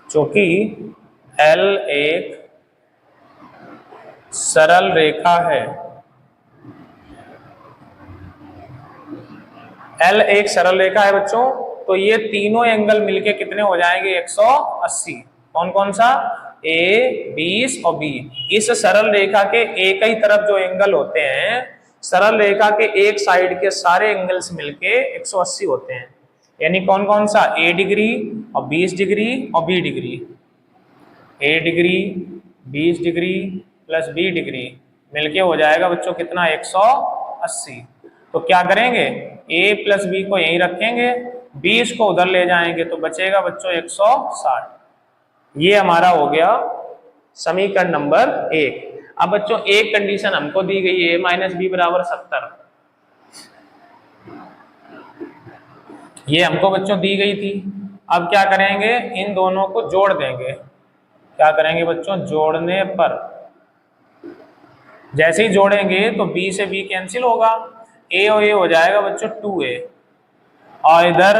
जो कि L एक सरल रेखा है। L एक सरल रेखा है बच्चों। तो ये तीनों एंगल मिलके कितने हो जाएंगे? 180। कौन कौन सा? A, 20 और B। इस सरल रेखा के एक ही तरफ जो एंगल होते हैं, सरल रेखा के एक साइड के सारे एंगल्स मिलके 180 होते हैं। यानी कौन कौन सा? A डिग्री और 20 डिग्री और B degree. A degree 20 degree plus B degree मिलके हो जाएगा बच्चों कितना 180। तो क्या करेंगे, a प्लस बी को यहीं रखेंगे, 20 को उधर ले जाएंगे तो बचेगा बच्चों 160। ये हमारा हो गया समीकरण नंबर 1। अब बच्चों एक कंडीशन हमको दी गई है a माइनस बी बराबर 70, ये हमको बच्चों दी गई थी। अब क्या करेंगे, इन दोनों को जोड़ देंगे। क्या करेंगे बच्चों, जोड़ने पर जैसे ही जोड़ेंगे तो b से b कैंसिल होगा, a और a हो जाएगा बच्चों 2a, और इधर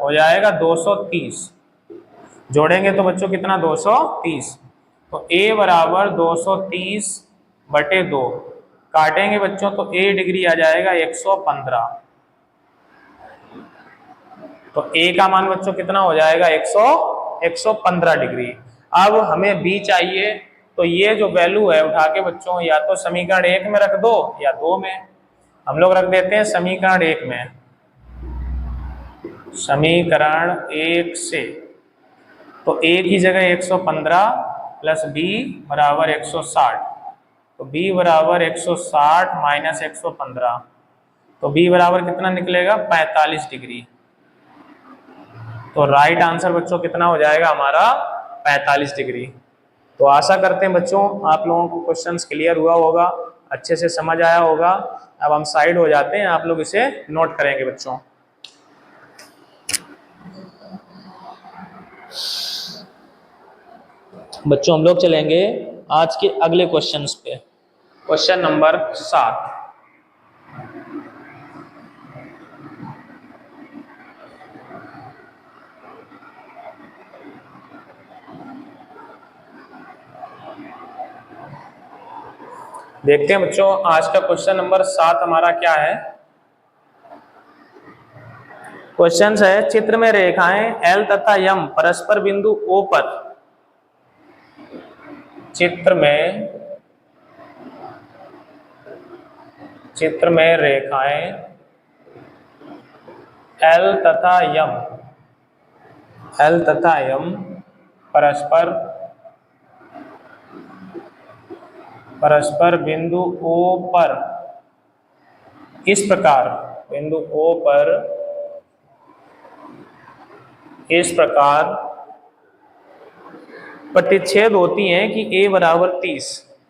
हो जाएगा 230। जोड़ेंगे तो बच्चों कितना 230, तो a बराबर 230 बटे 2, काटेंगे बच्चों तो a डिग्री आ जाएगा 115। तो a का मान बच्चों कितना हो जाएगा 115 डिग्री। अब हमें b चाहिए, तो ये जो वैल्यू है उठा के बच्चों या तो समीकरण 1 में रख दो या 2 में। हम लोग रख देते हैं समीकरण 1 में। समीकरण 1 से तो a की जगह 115 प्लस b बराबर 160, तो b बराबर 160 माइनस 115, तो b बराबर कितना निकलेगा 45 डिग्री। तो राइट आंसर बच्चों कितना हो जाएगा हमारा 45 डिग्री। तो आशा करते हैं बच्चों आप लोगों को क्वेश्चंस क्लियर हुआ होगा, अच्छे से समझ आया होगा। अब हम साइड हो जाते हैं, आप लोग इसे नोट करेंगे बच्चों। बच्चों हम लोग चलेंगे आज के अगले क्वेश्चंस पे। Question number 7। देखते हैं बच्चों आज का क्वेश्चन नंबर 7 हमारा क्या है। क्वेश्चन है, चित्र में रेखाएं L तथा M परस्पर बिंदु O पर, चित्र में रेखाएं L तथा M परस्पर बिंदु O पर इस प्रकार, बिंदु O पर इस प्रकार प्रतिच्छेद होती हैं कि a बराबर 30।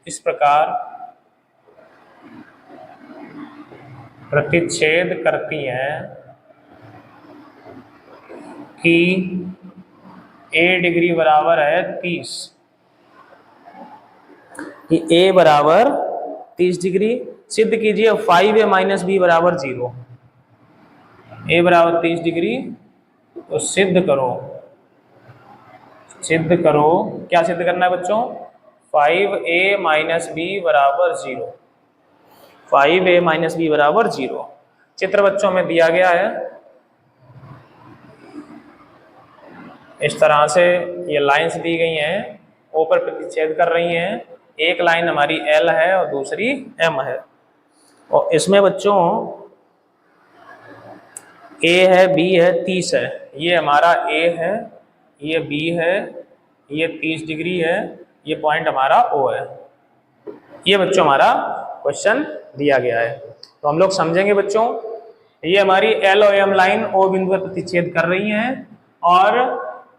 इस प्रकार प्रतिच्छेद करती हैं कि a डिग्री बराबर है 30, कि a बराबर 30 डिग्री। सिद्ध कीजिए 5a माइनस बी बराबर 0। a बराबर 30 डिग्री, तो सिद्ध करो। क्या सिद्ध करना है बच्चों, 5a माइनस बी बराबर 0। 5a माइनस बी बराबर 0। चित्र बच्चों में दिया गया है, इस तरह से ये लाइंस दी गई हैं, ऊपर प्रतिच्छेद कर रही हैं। एक लाइन हमारी L है और दूसरी M है, और इसमें बच्चों A है, B है, 30 है। ये हमारा A है, ये B है, ये 30 डिग्री है, ये पॉइंट हमारा O है। ये बच्चों हमारा क्वेश्चन दिया गया है। तो हम लोग समझेंगे बच्चों, ये हमारी L और M लाइन O बिंदु पर प्रतिच्छेद कर रही हैं, और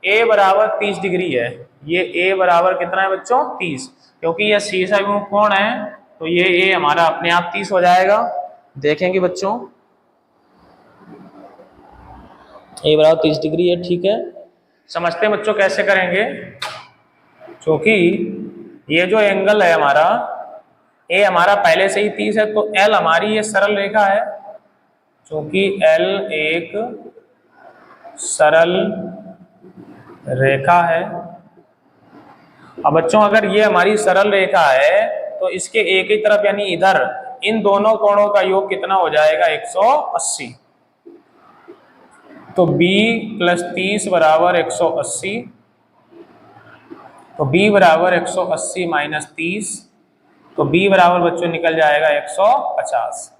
A बराबर 30 डिग्री है। ये A बराबर कितना है बच्चों 30, क्योंकि ये शीर्ष अभिमुख कोण है, तो ये A हमारा अपने आप 30 हो जाएगा। देखेंगे बच्चों A बराबर 30 डिग्री है, ठीक है। समझते हैं बच्चों कैसे करेंगे, क्योंकि ये जो एंगल है हमारा A हमारा पहले से ही 30 है, तो L हमारी ये सरल रेखा है, क्योंकि L एक सरल रेखा है। अब बच्चों अगर ये हमारी सरल रेखा है, तो इसके एक ही तरफ यानी इधर इन दोनों कोणों का योग कितना हो जाएगा 180। तो b प्लस 30 बराबर 180, तो b बराबर 180 माइनस 30, तो b बराबर बच्चों निकल जाएगा 150।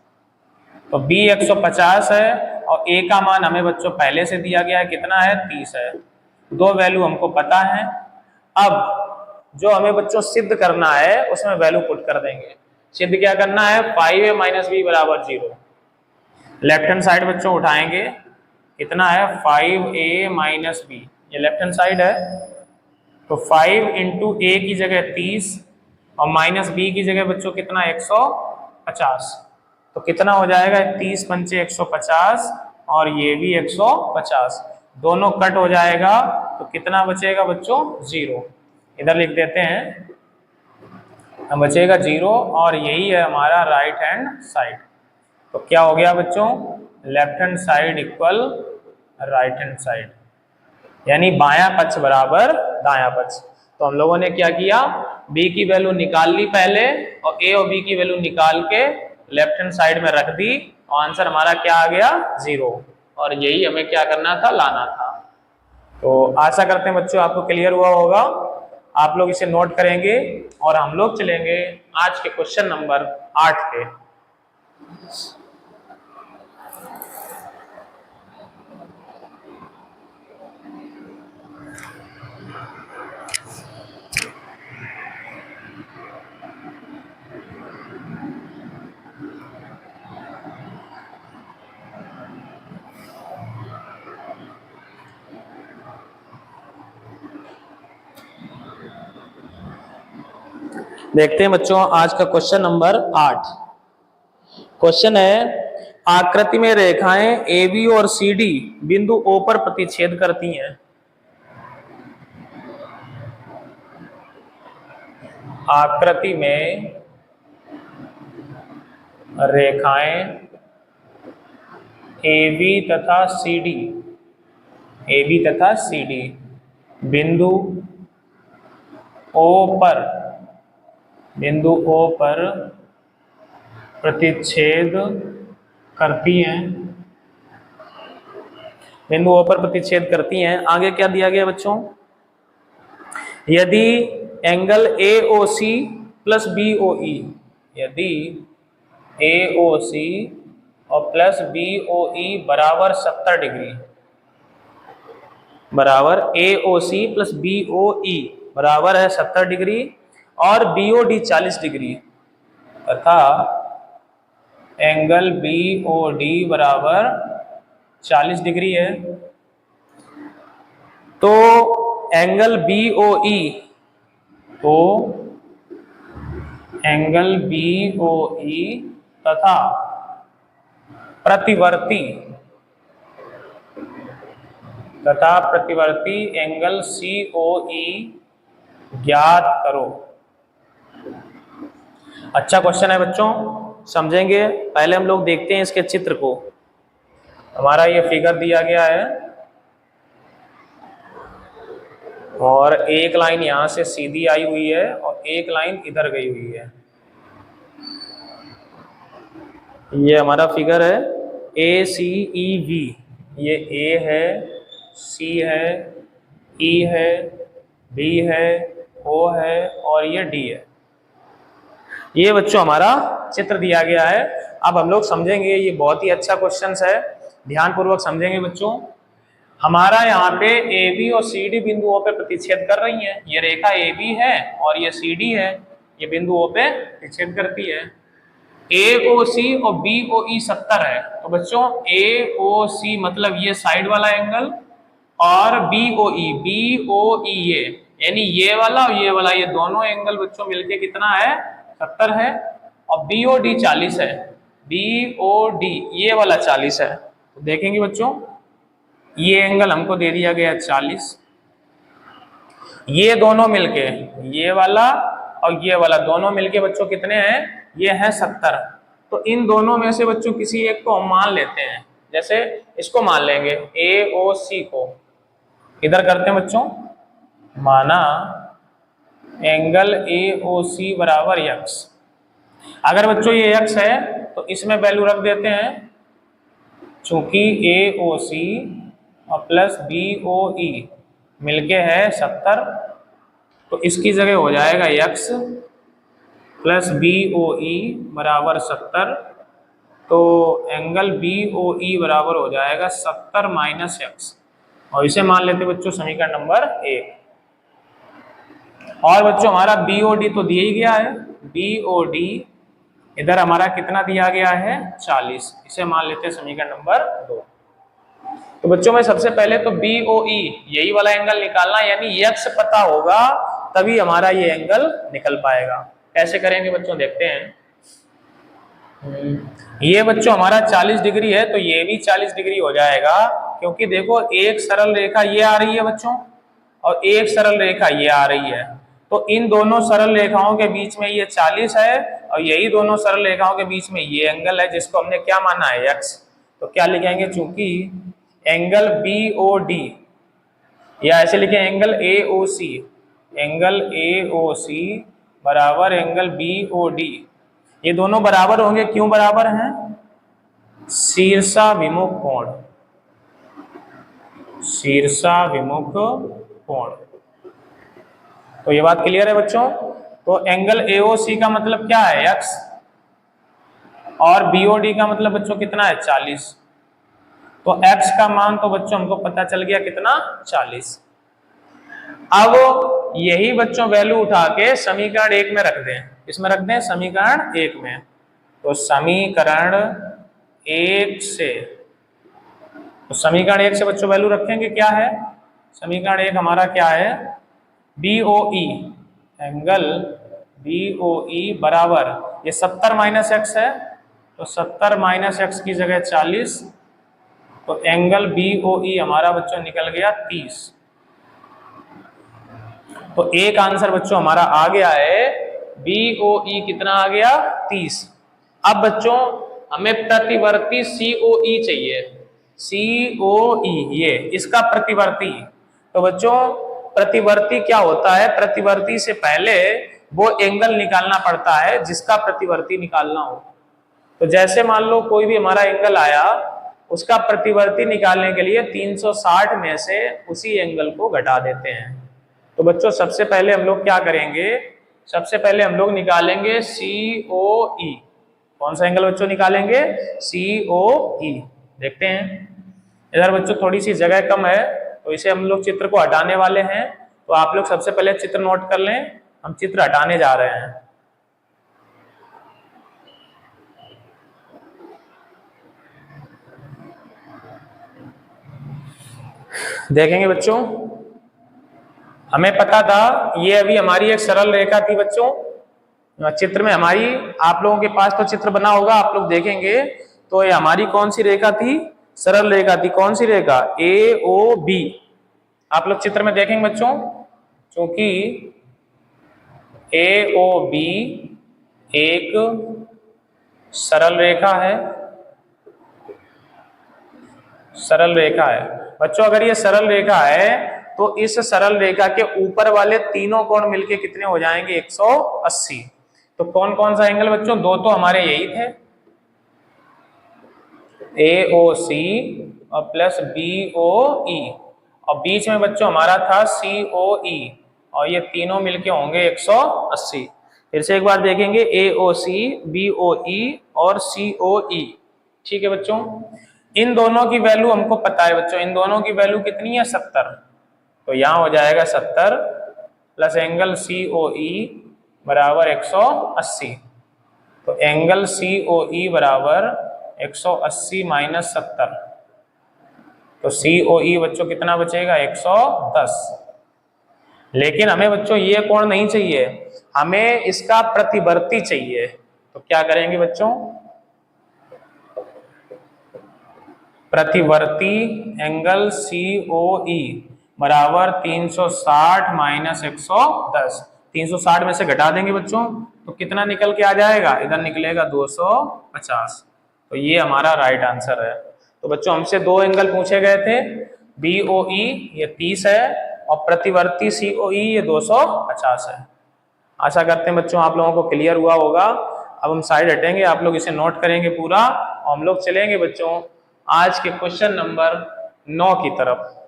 तो b 150 है, और a का मान हमें बच्चों पहले से दिया गया है, कितना है 30 है। दो वैल्यू हमको पता है। अब जो हमें बच्चों सिद्ध करना है उसमें वैल्यू पुट कर देंगे। सिद्ध क्या करना है, 5a माइनस बी बराबर 0। लेफ्ट हैंड साइड बच्चों उठाएंगे, कितना है 5a माइनस बी, ये लेफ्ट हैंड साइड है, तो 5 इंटू ए की जगह 30 और माइनस बी की जगह बच्चों कितना 150, तो कितना हो जाएगा 30 पंचे 150 और ये भी 150, दोनों कट हो जाएगा तो कितना बचेगा बच्चों 0, इधर लिख देते हैं, हम बचेगा 0 और यही है हमारा राइट हैंड साइड। तो क्या हो गया बच्चों, left hand side equal right hand side, यानी बायां पक्ष बराबर दायां पक्ष। तो हम लोगों ने क्या किया, b की वैल्यू निकाल ली पहले और a और b की वैल्यू निकाल के लेफ्ट हैंड साइड में रख दी और आंसर हमारा क्या आ गया 0, और यही हमें क्या करना था, लाना था। तो आशा करते हैं बच्चों आपको क्लियर हुआ होगा, आप लोग इसे नोट करेंगे और हम लोग चलेंगे आज के क्वेश्चन नंबर 8 पे। देखते हैं बच्चों आज का क्वेश्चन नंबर 8। क्वेश्चन है, आकृति में रेखाएं AB और CD बिंदु O पर प्रतिच्छेद करती हैं। आकृति में रेखाएं AB तथा CD बिंदु O पर प्रतिच्छेद करती हैं, बिंदु O पर प्रतिच्छेद करती हैं। आगे क्या दिया गया बच्चों, यदि एंगल AOC प्लस BOE, यदि AOC और प्लस BOE बराबर 70 डिग्री, बराबर AOC प्लस BOE बराबर है 70 डिग्री और BOD 40 डिग्री तथा एंगल BOD बराबर 40 डिग्री है, तो एंगल BOE तथा प्रतिवर्ती एंगल COE ज्ञात करो। अच्छा क्वेश्चन है बच्चों, समझेंगे। पहले हम लोग देखते हैं इसके चित्र को। हमारा ये फिगर दिया गया है और एक लाइन यहां से सीधी आई हुई है और एक लाइन इधर गई हुई है। ये हमारा फिगर है ACEV, ये A है, C है, E है, B है, O है और ये D है। ये बच्चों हमारा चित्र दिया गया है। अब हम लोग समझेंगे, ये बहुत ही अच्छा क्वेश्चन है, ध्यान पूर्वक समझेंगे बच्चों। हमारा यहाँ पे AB और CD बिंदुओं पे प्रतिच्छेद कर रही हैं। ये रेखा AB है और ये CD है, ये बिंदुओं पे प्रतिच्छेद करती है। AOC और BOE 70 है, तो बच्चों AOC मतलब ये साइड वाला एंगल और BOE ये, यानी ये वाला और ये वाला, ये दोनों एंगल बच्चों मिलके कितना है 70 है और BOD 40 है, BOD ये वाला 40 है। तो देखेंगे बच्चों, ये एंगल हमको दे दिया गया 40, ये दोनों मिलके, ये वाला और ये वाला दोनों मिलके बच्चों कितने हैं, ये है 70। तो इन दोनों में से बच्चों किसी एक को हम मान लेते हैं, जैसे इसको मान लेंगे AOC को, इधर करते हैं बच्चों, माना एंगल AOC बराबर x। अगर बच्चों ये x है तो इसमें वैल्यू रख देते हैं, चूंकि AOC और प्लस BOE मिलके है 70, तो इसकी जगह हो जाएगा x प्लस BOE बराबर 70, तो एंगल BOE बराबर हो जाएगा 70 माइनस x, और इसे मान लेते बच्चों समीकरण नंबर 1। और बच्चों हमारा BOD तो दिया ही गया है, BOD इधर हमारा कितना दिया गया है 40, इसे मान लेते हैं समीकरण नंबर 2। तो बच्चों में सबसे पहले तो BOE यही वाला एंगल निकालना, यानी x पता होगा तभी हमारा ये एंगल निकल पाएगा। कैसे करेंगे बच्चों देखते हैं। ये बच्चों हमारा 40 डिग्री है तो ये भी 40 डिग्री हो जाएगा, क्योंकि देखो एक सरल रेखा ये आ रही है बच्चों और एक सरल रेखा ये आ रही है, तो इन दोनों सरल रेखाओं के बीच में ये 40 है और यही दोनों सरल रेखाओं के बीच में ये एंगल है जिसको हमने क्या माना है x। तो क्या लिखेंगे, चूंकि एंगल BOD या ऐसे लिखे एंगल AOC, एंगल AOC बराबर एंगल BOD, ये दोनों बराबर होंगे। क्यों बराबर हैं? शीर्षाभिमुख कोण, शीर्षाभिमुख कोण। तो ये बात क्लियर है बच्चों। तो एंगल AOC का मतलब क्या है x और BOD का मतलब बच्चों कितना है 40। तो x का मान तो बच्चों हमको पता चल गया कितना 40। अब यही बच्चों वैल्यू उठा के समीकरण 1 में रख दें। इसमें रख दें समीकरण 1 में। तो समीकरण 1 से, तो समीकरण 1 से बच्चों वैल्यू रखेंगे क्या है, समीकरण 1 हमारा क्या है BOE, एंगल BOE बराबर ये 70 माइनस x है, तो 70 माइनस x की जगह 40, तो एंगल BOE हमारा बच्चों निकल गया 30। तो एक आंसर बच्चों हमारा आ गया है BOE कितना आ गया 30। अब बच्चों हमें प्रतिवर्ती COE चाहिए, COE ये इसका प्रतिवर्ती। तो बच्चों प्रतिवर्ती क्या होता है, प्रतिवर्ती से पहले वो एंगल निकालना पड़ता है जिसका प्रतिवर्ती निकालना हो। तो जैसे मान लो कोई भी हमारा एंगल आया, उसका प्रतिवर्ती निकालने के लिए 360 में से उसी एंगल को घटा देते हैं। तो बच्चों सबसे पहले हम लोग क्या करेंगे, सबसे पहले हम लोग निकालेंगे COE। कौन सा एंगल बच्चों निकालेंगे, COE। देखते हैं इधर बच्चों थोड़ी सी जगह कम है तो इसे हम लोग चित्र को हटाने वाले हैं। तो आप लोग सबसे पहले चित्र नोट कर लें, हम चित्र हटाने जा रहे हैं। देखेंगे बच्चों, हमें पता था ये अभी हमारी एक सरल रेखा थी बच्चों, चित्र में हमारी, आप लोगों के पास तो चित्र बना होगा, आप लोग देखेंगे तो ये हमारी कौन सी रेखा थी, सरल रेखा थी। कौन सी रेखा, AOB। आप लोग चित्र में देखेंगे बच्चों, क्योंकि AOB एक सरल रेखा है, सरल रेखा है बच्चों। अगर ये सरल रेखा है तो इस सरल रेखा के ऊपर वाले तीनों कोण मिलके कितने हो जाएंगे 180। तो कौन कौन सा एंगल बच्चों, दो तो हमारे यही थे AOC और प्लस BOE, और बीच में बच्चों हमारा था COE, और ये तीनों मिलके होंगे 180। फिर से एक बार देखेंगे AOC, BOE और COE। ठीक है बच्चों, इन दोनों की वैल्यू हमको पता है बच्चों, इन दोनों की वैल्यू कितनी है 70। तो यहाँ हो जाएगा 70 प्लस एंगल COE बराबर 180। तो एंगल COE बराबर 180 माइनस 70, तो COE बच्चों कितना बचेगा 110। लेकिन हमें बच्चों ये कोण नहीं चाहिए, हमें इसका प्रतिवर्ती चाहिए। तो क्या करेंगे बच्चों, प्रतिवर्ती एंगल COE बराबर 360 माइनस 110। 360 में से घटा देंगे बच्चों तो कितना निकल के आ जाएगा, इधर निकलेगा 250। तो ये हमारा राइट आंसर है। तो बच्चों हमसे दो एंगल पूछे गए थे, BOE ये 30 है और प्रतिवर्ती COE ये 250 है। आशा करते हैं बच्चों आप लोगों को क्लियर हुआ होगा। अब हम साइड हटेंगे, आप लोग इसे नोट करेंगे पूरा और हम लोग चलेंगे बच्चों आज के क्वेश्चन नंबर 9 की तरफ।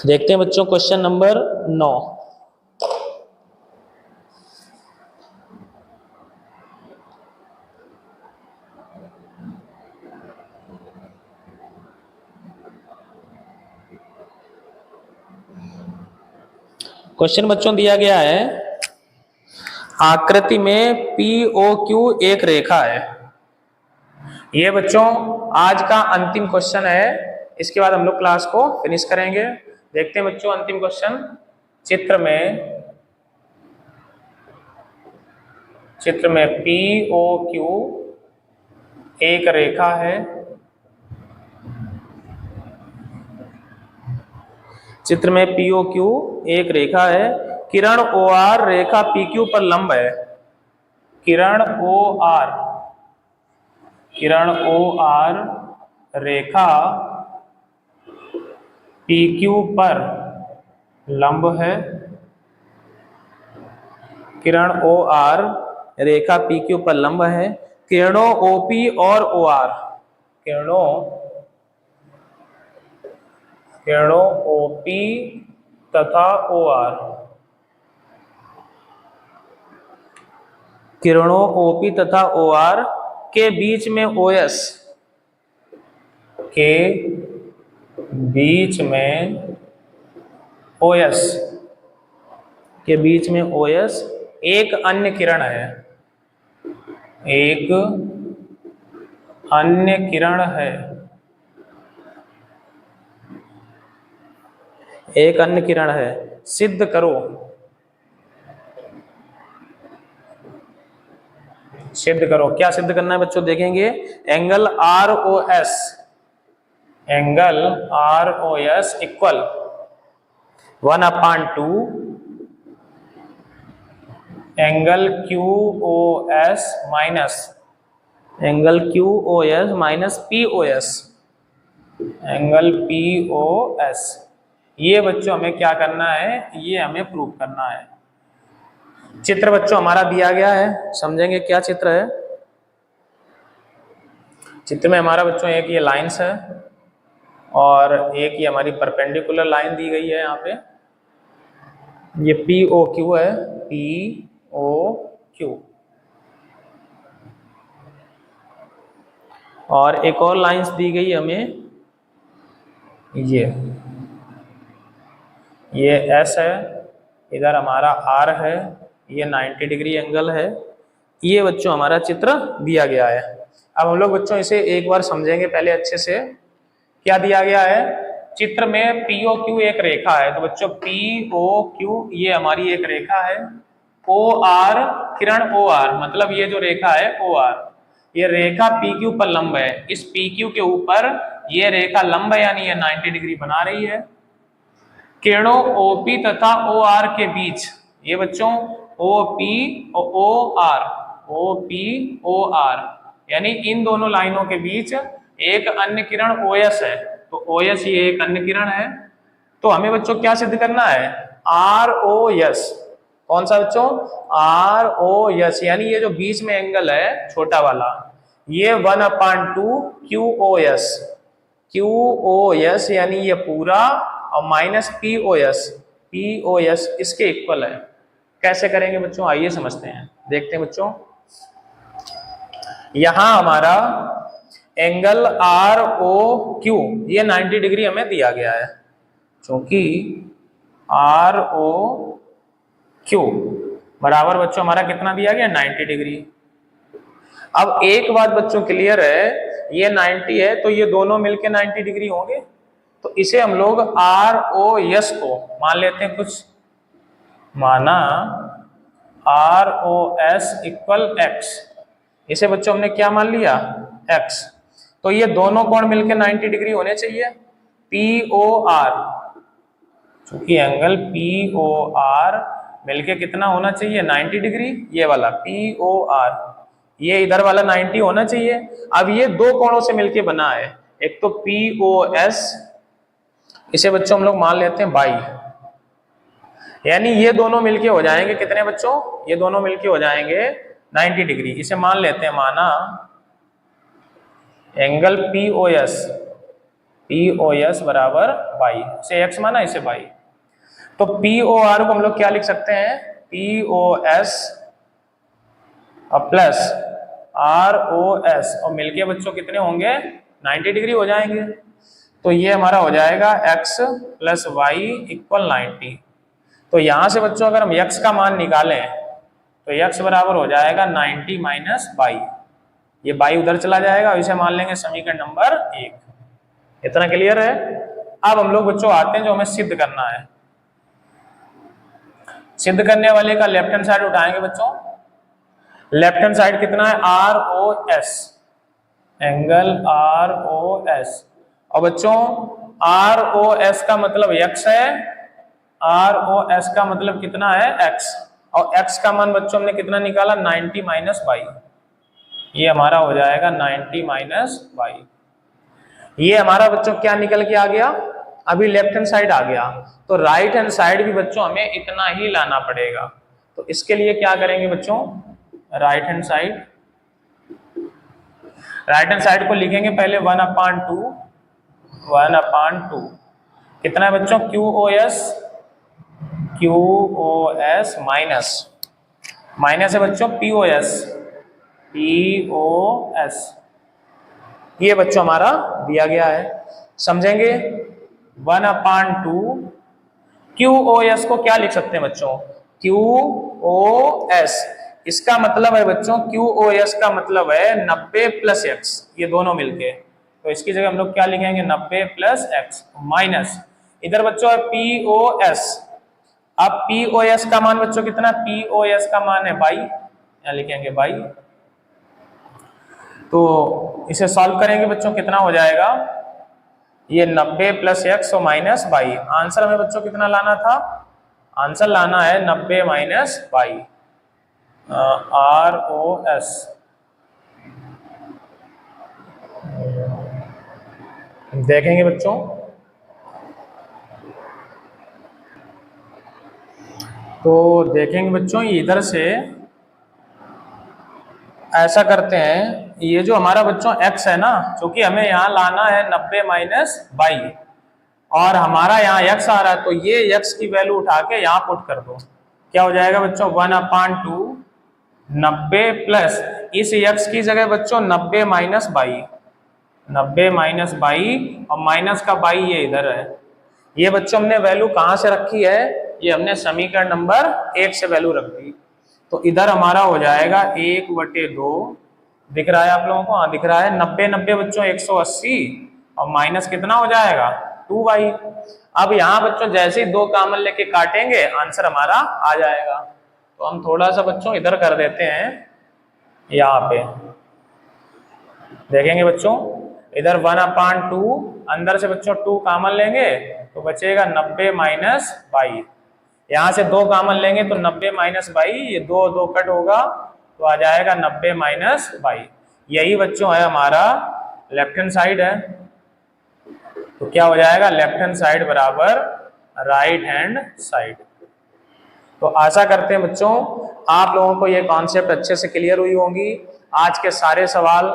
देखते हैं बच्चों क्वेश्चन नंबर 9। क्वेश्चन बच्चों दिया गया है, आकृति में POQ एक रेखा है। ये बच्चों आज का अंतिम क्वेश्चन है, इसके बाद हम लोग क्लास को फिनिश करेंगे। देखते हैं बच्चों अंतिम क्वेश्चन। चित्र में POQ एक रेखा है। चित्र में POQ एक रेखा है। किरण OR रेखा PQ पर लंब है। किरण OR रेखा PQ पर लंब है। किरण OR रेखा PQ पर लंब है। किरणों OP और OR, किरणों OP तथा OR, किरणों OP तथा OR के बीच में OS, के बीच में OS एक अन्य किरण है। एक अन्य किरण है। एक अन्य किरण है। सिद्ध करो। सिद्ध करो। क्या सिद्ध करना है बच्चों, देखेंगे। Angle ROS, angle ROS equal 1/2 angle QOS minus POS, angle POS। ये बच्चों हमें क्या करना है, ये हमें प्रूव करना है। चित्र बच्चों हमारा दिया गया है, समझेंगे क्या चित्र है। चित्र में हमारा बच्चों एक ये लाइंस है और एक ये हमारी परपेंडिकुलर लाइन दी गई है। यहाँ पे ये POQ है, POQ। और एक और लाइंस दी गई हमें, ये S है, इधर हमारा R है, ये 90 डिग्री एंगल है। ये बच्चों हमारा चित्र दिया गया है। अब हम लोग बच्चों इसे एक बार समझेंगे पहले अच्छे से। क्या दिया गया है, चित्र में POQ एक रेखा है। तो बच्चों POQ ये हमारी एक रेखा है। OR किरण OR, मतलब ये जो रेखा है OR, ये रेखा PQ पर लंब है। इस PQ के ऊपर ये रेखा लंब है, यानी ये 90 डिग्री बना रही है। किरणों OP तथा OR के बीच, ये बच्चों OP OR, यानी इन दोनों लाइनों के बीच एक अन्य किरण OS है। तो OS ये एक अन्य किरण है। तो हमें बच्चों क्या सिद्ध करना है, ROS। कौन सा बच्चों, ROS, यानी ये जो बीच में एंगल है छोटा वाला, ये 1/2 QOS, यानी ये पूरा, और माइनस POS इसके इक्वल है। कैसे करेंगे बच्चों, आइए समझते हैं। देखते हैं बच्चों, यहां हमारा एंगल ROQ ये 90 डिग्री हमें दिया गया है, क्योंकि ROQ बराबर बच्चों हमारा कितना दिया गया, 90 डिग्री। अब एक बात बच्चों क्लियर है, ये 90 है तो ये दोनों मिलके 90 डिग्री होंगे। तो इसे हम लोग ROS को मान लेते हैं, कुछ माना ROS इक्वल X। इसे बच्चों हमने क्या मान लिया, X। तो ये दोनों कोण मिलके 90 डिग्री होने चाहिए। POR, क्योंकि एंगल POR मिलके कितना होना चाहिए, 90 डिग्री। ये वाला POR, ये इधर वाला 90 होना चाहिए। अब ये दो कोणों से मिलके बना है, एक तो POS, इसे बच्चों हम लोग मान लेते हैं 22, यानी ये दोनों मिलके हो जाएंगे कितने बच्चों, ये दोनों मिलके हो जाएंगे 90 डिग्री। इसे मान लेते हैं, माना एंगल POS बराबर 22, इसे x माना, इसे 22। तो POR को हम लोग क्या लिख सकते हैं, POS प्लस ROS, और मिलके बच्चों कितने होंगे, 90 डिग्री हो जाएंगे। तो ये हमारा हो जाएगा x प्लस y इक्वल 90। तो यहां से बच्चों अगर हम x का मान निकालें तो x बराबर हो जाएगा 90 माइनस बाई, ये बाई उधर चला जाएगा, इसे मान लेंगे समीकरण नंबर 1। इतना क्लियर है। अब हम लोग बच्चों आते हैं जो हमें सिद्ध करना है। सिद्ध करने वाले का लेफ्ट हैंड साइड उठाएंगे बच्चों। लेफ्ट हैंड साइड कितना है, ROS, एंगल ROS। और बच्चों ROS का मतलब x है, ROS का मतलब कितना है, x, और x का मान बच्चों हमने कितना निकाला, 90 माइनस बाई, ये हमारा हो जाएगा 90 माइनस बाई। ये हमारा बच्चों क्या निकल के आ गया, अभी लेफ्ट हैंड साइड आ गया, तो राइट हैंड साइड भी बच्चों हमें इतना ही लाना पड़ेगा। तो इसके लिए क्या करेंगे बच्चों, राइट हैंड साइड को लिखेंगे पहले 1/2, कितना है बच्चों, QOS माइनस है बच्चों POS, ये बच्चों हमारा दिया गया है, समझेंगे। 1/2 QOS को क्या लिख सकते हैं बच्चों, QOS, इसका मतलब है बच्चों, QOS का मतलब है 90 प्लस x, ये दोनों मिलके, तो इसकी जगह हम लोग क्या लिखेंगे, 90 प्लस x माइनस, इधर बच्चों है POS। अब POS का मान बच्चों कितना, POS का मान है बाई, यहाँ लिखेंगे बाई। तो इसे सॉल्व करेंगे बच्चों, कितना हो जाएगा, ये 90 प्लस x और माइनस बाई। आंसर हमें बच्चों कितना लाना था, आंसर लाना है 90 माइनस बाई, ROS। देखेंगे बच्चों, तो देखेंगे बच्चों, इधर से ऐसा करते हैं, ये जो हमारा बच्चों x है ना, क्योंकि हमें यहाँ लाना है 90 माइनस बाई, और हमारा यहाँ x आ रहा है, तो ये x की वैल्यू उठा के यहाँ पुट कर दो, क्या हो जाएगा बच्चों, 1/2 90 प्लस इस x की जगह बच्चों 90 माइनस बाई, 90 माइनस बाई, और माइनस का बाई ये इधर है। ये बच्चों हमने वैल्यू कहाँ से रखी है, ये हमने समीकरण नंबर 1 से वैल्यू रख दी। तो इधर हमारा हो जाएगा 1/2, दिख रहा है आप लोगों को, हाँ दिख रहा है, 90 बच्चों 180, और माइनस कितना हो जाएगा, 2/। अब यहाँ बच्चों जैसे ही 2 कॉमन लेके काटेंगे आंसर हमारा आ जाएगा। तो हम थोड़ा सा बच्चों इधर कर देते हैं, यहाँ पे देखेंगे बच्चों, इधर 1/2, अंदर से बच्चों 2 कॉमन लेंगे तो बचेगा 90 माइनस बाई, यहाँ से 2 कॉमन लेंगे तो 90 माइनस बाई, ये 2 कट होगा तो आ जाएगा 90 माइनस बाई। यही बच्चों है हमारा लेफ्ट हैंड साइड है, तो क्या हो जाएगा, लेफ्ट हैंड साइड बराबर राइट हैंड साइड। तो आशा करते हैं बच्चों आप लोगों को ये कॉन्सेप्ट अच्छे से क्लियर हुई होंगी। आज के सारे सवाल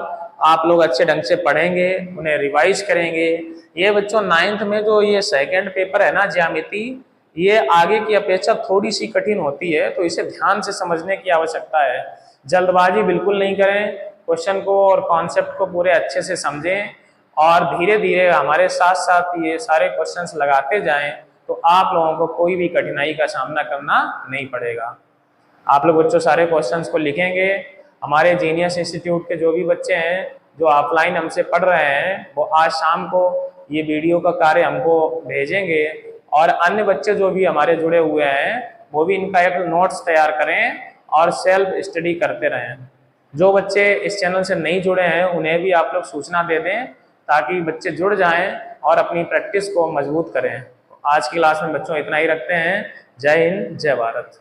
आप लोग अच्छे ढंग से पढ़ेंगे, उन्हें रिवाइज करेंगे। ये बच्चों 9th में जो ये सेकंड पेपर है ना ज्यामिति, ये आगे की अपेक्षा थोड़ी सी कठिन होती है, तो इसे ध्यान से समझने की आवश्यकता है। जल्दबाजी बिल्कुल नहीं करें, क्वेश्चन को और कॉन्सेप्ट को पूरे अच्छे से समझें, और धीरे धीरे हमारे साथ साथ ये सारे क्वेश्चंस लगाते जाएं, तो आप लोगों को कोई भी कठिनाई का सामना करना नहीं पड़ेगा। आप लोग बच्चों सारे क्वेश्चंस को लिखेंगे। हमारे जीनियस इंस्टीट्यूट के जो भी बच्चे हैं जो ऑफलाइन हमसे पढ़ रहे हैं, वो आज शाम को ये वीडियो का कार्य हमको भेजेंगे, और अन्य बच्चे जो भी हमारे जुड़े हुए हैं वो भी इनका एक नोट्स तैयार करें और सेल्फ स्टडी करते रहें। जो बच्चे इस चैनल से नहीं जुड़े हैं उन्हें भी आप लोग सूचना दे दें, ताकि बच्चे जुड़ जाएं और अपनी प्रैक्टिस को मजबूत करें। आज की क्लास में बच्चों इतना ही रखते हैं। जय हिंद, जय भारत।